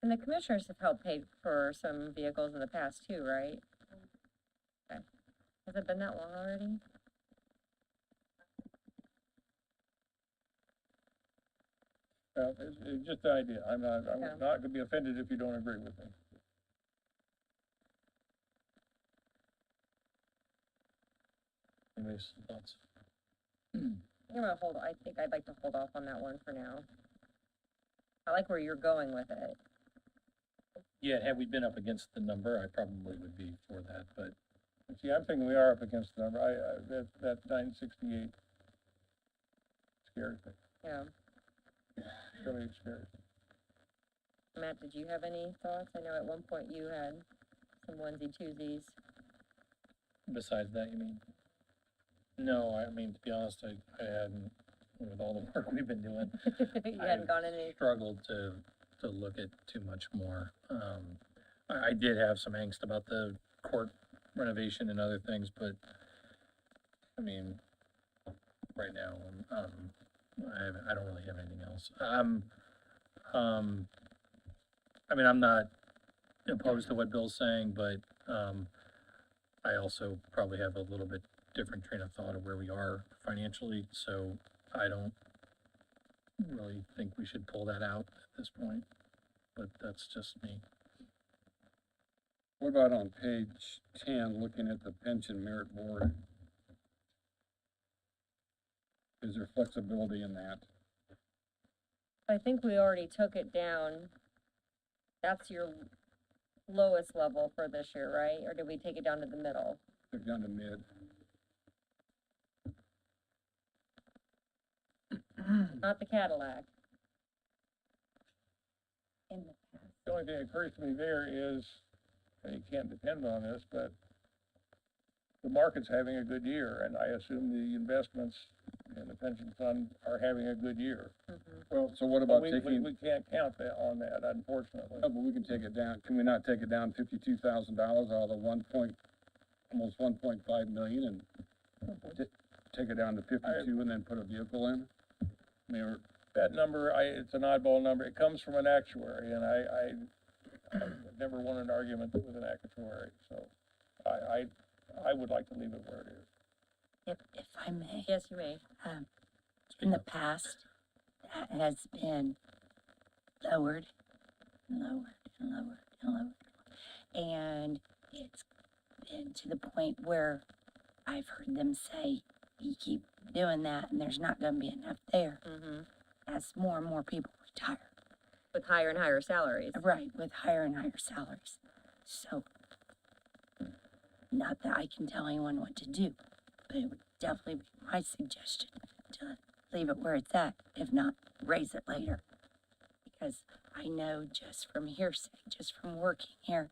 And the commissioners have helped pay for some vehicles in the past too, right? Okay. Has it been that long already? Well, it's just the idea. I'm Yeah. not gonna be offended if you don't agree with me. Anyways, thoughts? I think I'd like to hold off on that one for now. I like where you're going with it. Yeah, had we been up against the number, I probably would be for that, but See, I'm thinking we are up against the number. That 968 scares me, Yeah. really scares me. Matt, did you have any thoughts? I know at one point you had some onesie twosies. besides that, you mean? No, I mean, to be honest, I hadn't, with all the work we've been doing, You hadn't gone in any, struggled to look at too much more. I did have some angst about the court renovation and other things, but, I mean, right now, I don't really have anything else. I mean, I'm not opposed to what Bill's saying, but, I also probably have a little bit different train of thought of where we are financially, so I don't really think we should pull that out at this point, but that's just me. What about on page 10, looking at the pension merit board? Is there flexibility in that? I think we already took it down. That's your lowest level for this year, right? Or did we take it down to the middle? Took down to mid. Not the Cadillac. The only thing that occurs to me there is, and you can't depend on this, but the market's having a good year, and I assume the investments in the pension fund are having a good year. Well, so what But about we taking, can't count that on that, unfortunately. no, but we can take it down, can we not take it down $52,000 out of the almost 1.5 million and take it down to 52 and then put a vehicle in? I mean, That number, it's an oddball number. It comes from an actuary, and I've never won an argument with an actuary, so I would like to leave it where it is. If I may, Yes, you may. in the past, that has been lowered, and lowered, and lowered, and lowered. And it's been to the point where I've heard them say, you keep doing that and there's not gonna be enough there Mm-hmm. as more and more people retire. With higher and higher salaries. Right, with higher and higher salaries. So, not that I can tell anyone what to do, but it would definitely be my suggestion to leave it where it's at, if not, raise it later. Because I know just from hearsay, just from working here,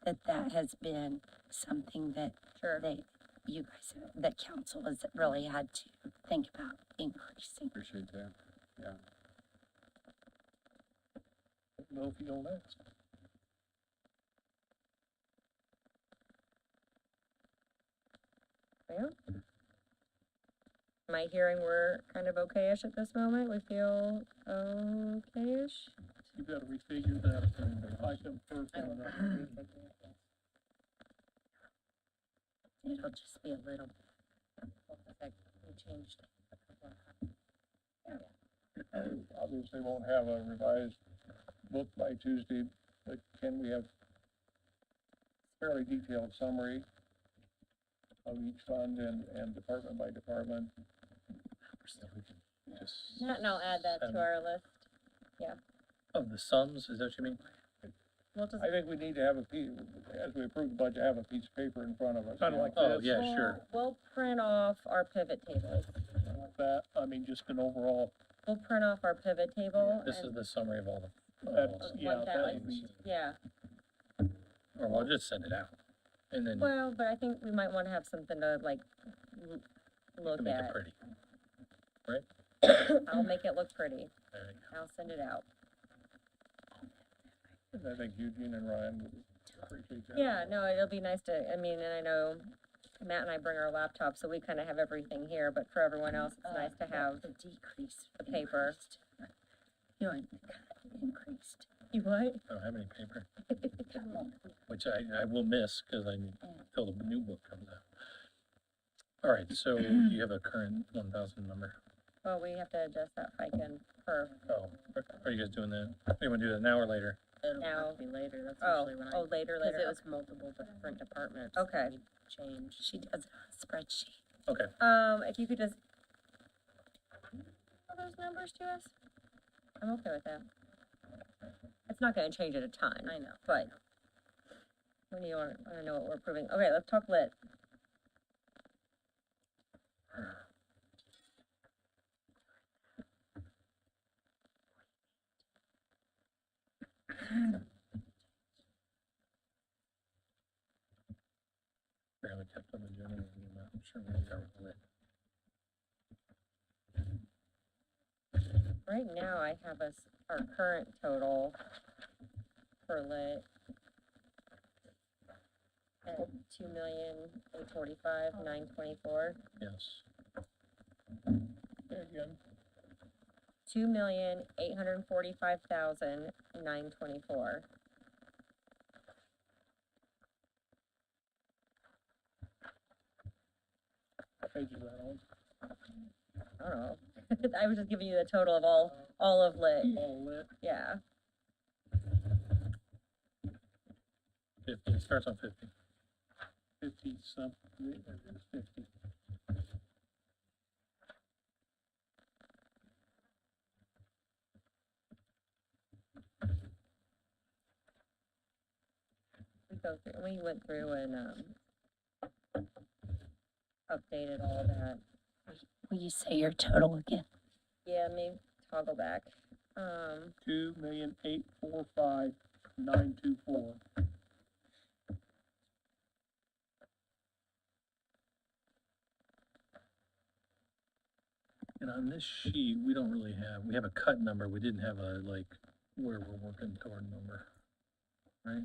that has been something that Sure. you guys, that council has really had to think about increasing. Appreciate that, yeah. No, if you don't ask. Yeah. Am I hearing we're kind of okay-ish at this moment? We feel okay-ish? You gotta refigure that, and I confirm on that. It'll just be a little, We changed. Obviously won't have a revised book by Tuesday, but can we have fairly detailed summary of each fund and department by department? Just And I'll add that to our list. of the sums, is that what you mean? We'll just, I think we need to have as we approve the budget, have a piece of paper in front of us. Kinda like Oh, yeah, sure. we'll print off our pivot tables. Like that, I mean, just an overall, We'll print off our pivot table. This is and the summary of all the, that's, yeah, what that that would would be, Yeah, or we'll just send it out. And then well, but I think we might wanna have something to like look make it at. pretty. I'll make it look pretty. There you go. I'll send it out. and I think Eugene and Ryan would appreciate that. Yeah, no, it'll be nice to, I mean, and I know Matt and I bring our laptops, so we kind of have everything here, but for everyone else, it's nice to have the decrease. the paper. You know, the cut increased. You what? I don't have any paper, which I will miss, cause till the new book comes out. All right, so you have a current 1,000 number. Well, we have to adjust that FICA per, Oh, are you guys doing that? You wanna do that now or later? It'll Now- have to be later, that's oh, usually when oh, later, cause later. it was multiple different departments. Okay. We changed. She does it on a spreadsheet. Okay, If you could just tell those numbers to us, I'm okay with that. It's not gonna change it a ton. I know. But when you wanna know what we're approving, okay, let's talk lit. barely kept on the agenda, I'm sure we are lit. Right now, I have us, our current total for lit at 2,845,924. Yes. There again, 2,845,924. what page is that on? I don't know. I was just giving you the total of all of lit. All lit, Yeah. 50, it starts on 50. 50 something, it's 50. We went through and updated all that. Will you say your total again? Yeah, let me toggle back. 2,845,924. And on this sheet, we don't really have, we have a cut number, we didn't have a, like, where we're working toward number, right?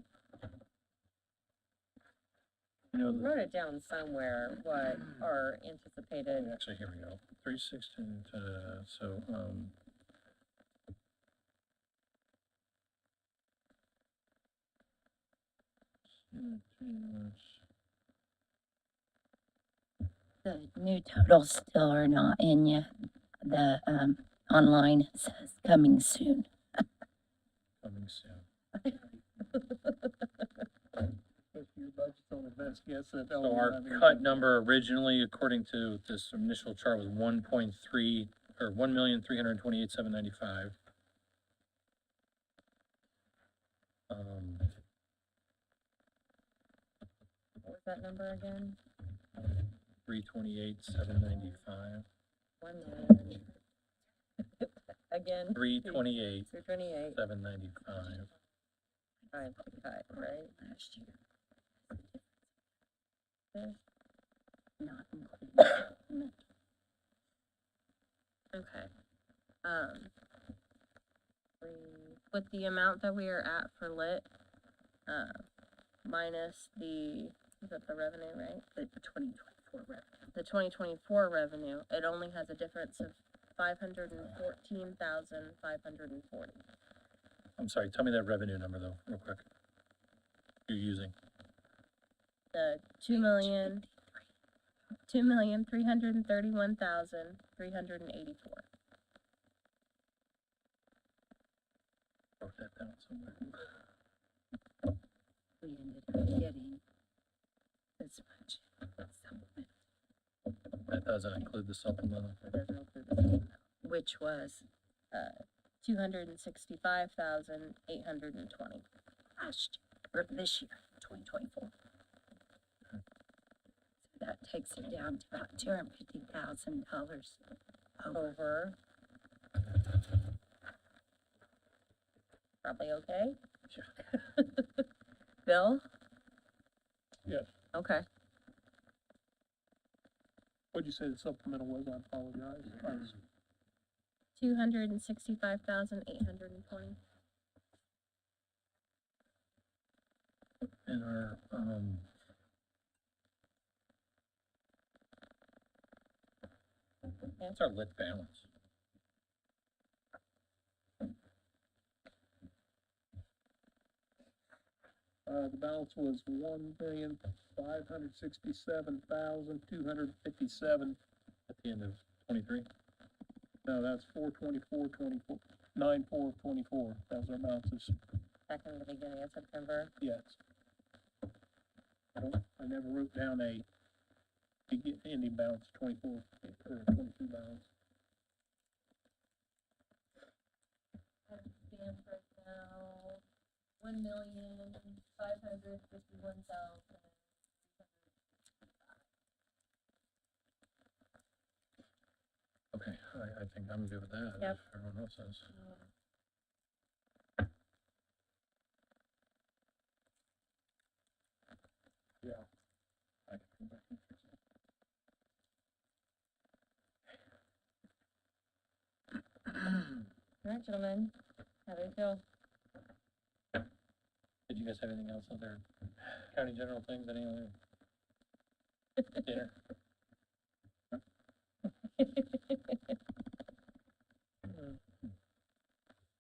You know, We wrote it down somewhere, what our anticipated, actually, here we go, 316, so, The new totals still are not in yet. The, online it says coming soon. coming soon. Your budget's on the best guess that. So our cut number originally, according to this initial chart, was 1.3, or 1,328,795. what was that number again? 328,795. 1 million. Again? 328, 228. 795. Alright, cut, right? Last year. This. Not including. Okay. With the amount that we are at for lit, minus the, is that the revenue, right? The 2024 revenue. The 2024 revenue, it only has a difference of 514,540. I'm sorry, tell me that revenue number though, real quick. You're using. The 2,331,384. Wrote that down somewhere. We ended up getting this much supplement, That doesn't include the supplemental. It doesn't include the supplemental, which was, 265,820. last year, or this year, 2024. So that takes it down to about $250,000 over. Probably okay? Sure. Bill? Yes, Okay. what'd you say the supplemental was? I apologize. I was 265,820. And our, what's our lit balance? The balance was 1,567,257. At the end of 23? No, that's 4/24/24, 9/4/24. That was our balances. Back in the beginning of September. Yes. I never wrote down a ending balance, 24 or 22 balance. Stands right now, 1,551,000. Okay, I think I'm good with that. Yep. If everyone else is. Yeah. I can go back and fix it. All right, gentlemen, how do you feel? Did you guys have anything else other county general things, any other dinner?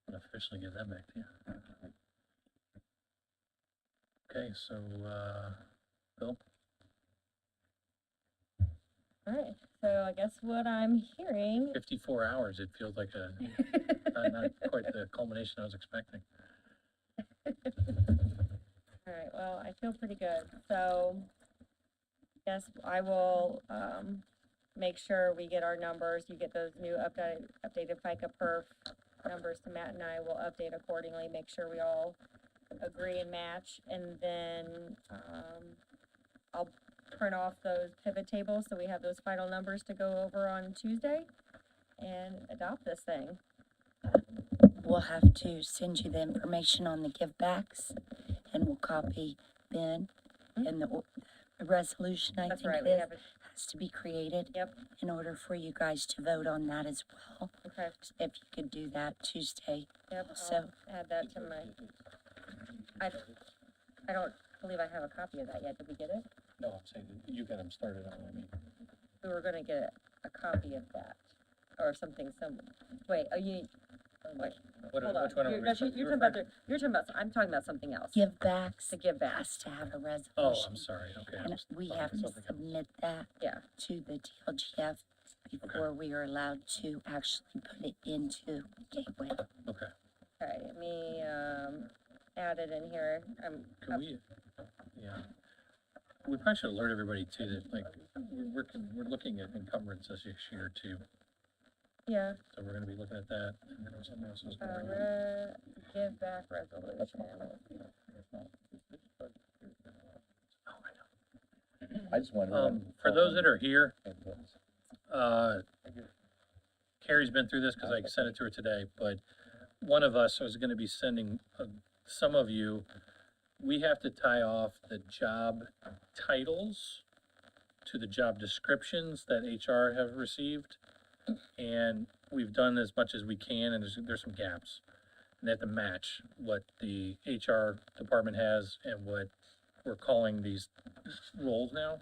I'll officially give that back to you. Okay, so, Bill? All right, so I guess what I'm hearing 54 hours, it feels like a, not quite the culmination I was expecting. All right, well, I feel pretty good, so yes, I will, make sure we get our numbers, you get those new updated FICA perf numbers to Matt, and I will update accordingly, make sure we all agree and match, and then, I'll print off those pivot tables, so we have those final numbers to go over on Tuesday, and adopt this thing. We'll have to send you the information on the givebacks, and we'll copy Ben and the resolution, I That's think right, it we is, have it, has to be created yep, in order for you guys to vote on that as well. okay, If you could do that Tuesday. yep, So- I'll add that to my, I don't believe I have a copy of that yet, did we get it? No, I'm saying that you got them started on, I mean. We were gonna get a copy of that, or something wait, oh, you need, wait, What, hold on, which one are we? you're talking about, I'm talking about something else. Givebacks The give back, has to have a Oh, resolution. I'm sorry, okay. I And was we talking have to something else. submit that yeah, to the DLGF before we are allowed to actually put it into Gateway. Okay, okay, let me, add it in here, can we, yeah. We probably should alert everybody too that, like, we're looking at encumbrances this year too, yeah, so we're gonna be looking at that, and then something else was gonna bring up. give back resolution. Oh, I know. I just wonder. For those that are here, Carrie's been through this because I sent it to her today, but one of us was gonna be sending, some of you, we have to tie off the job titles to the job descriptions that HR have received. And we've done as much as we can, and there's some gaps. And they have to match what the HR department has and what we're calling these roles now.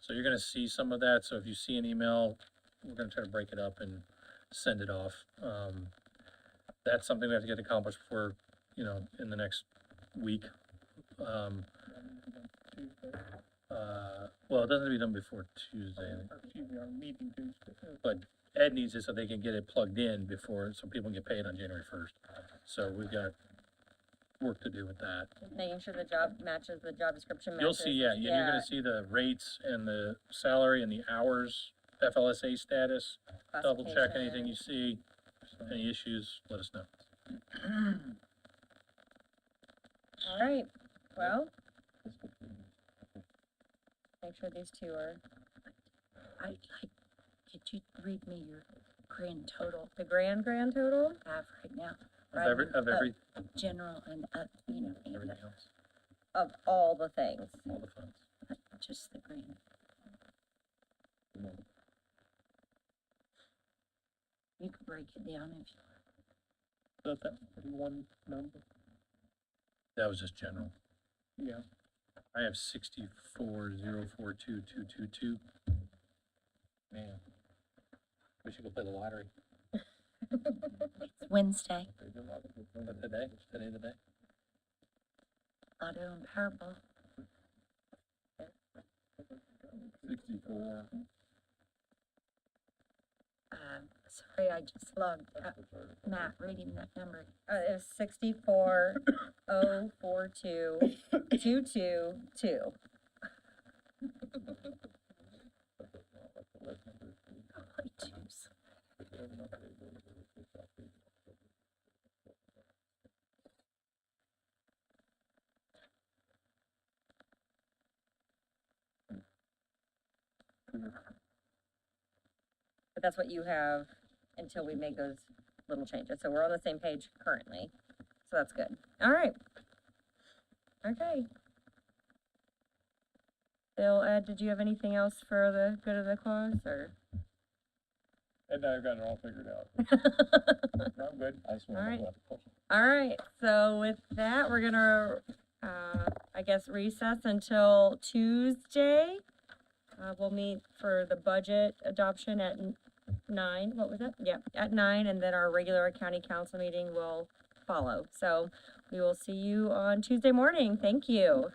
So you're gonna see some of that, so if you see an email, we're gonna try to break it up and send it off. That's something we have to get accomplished before, in the next week. Well, it doesn't have to be done before Tuesday, Excuse me, our meeting Tuesday. but Ed needs it so they can get it plugged in before, so people can get paid on January 1st. So we've got work to do with that. Making sure the job matches, the job description matches. You'll see, yeah, you're gonna see the rates and the salary and the hours, FLSA status. Double check anything you see, any issues, let us know. All right, well, make sure these two are, Could you read me your grand total the grand total? I have right now? Of every, General and, everything else, Of all the things. all the funds. just the grand. You could break it down if you Is that one number? That was just general. Yeah. I have 64,042,222. Man, we should go play the lottery. It's Wednesday. But today the day? Auto and Powerball. 64. Sorry, I just logged out. Matt reading that number. It was 64,042,222. Holy juice. But that's what you have until we make those little changes. So we're on the same page currently. So that's good. All right. Okay. Bill, Ed, did you have anything else for the good of the cause, or? And I've got it all figured out. I'm good. I just All want right. to know what All right, so with that, we're gonna, I guess, recess until Tuesday. We'll meet for the budget adoption at 9, what was it? Yeah, at 9, and then our regular county council meeting will follow. So we will see you on Tuesday morning. Thank you.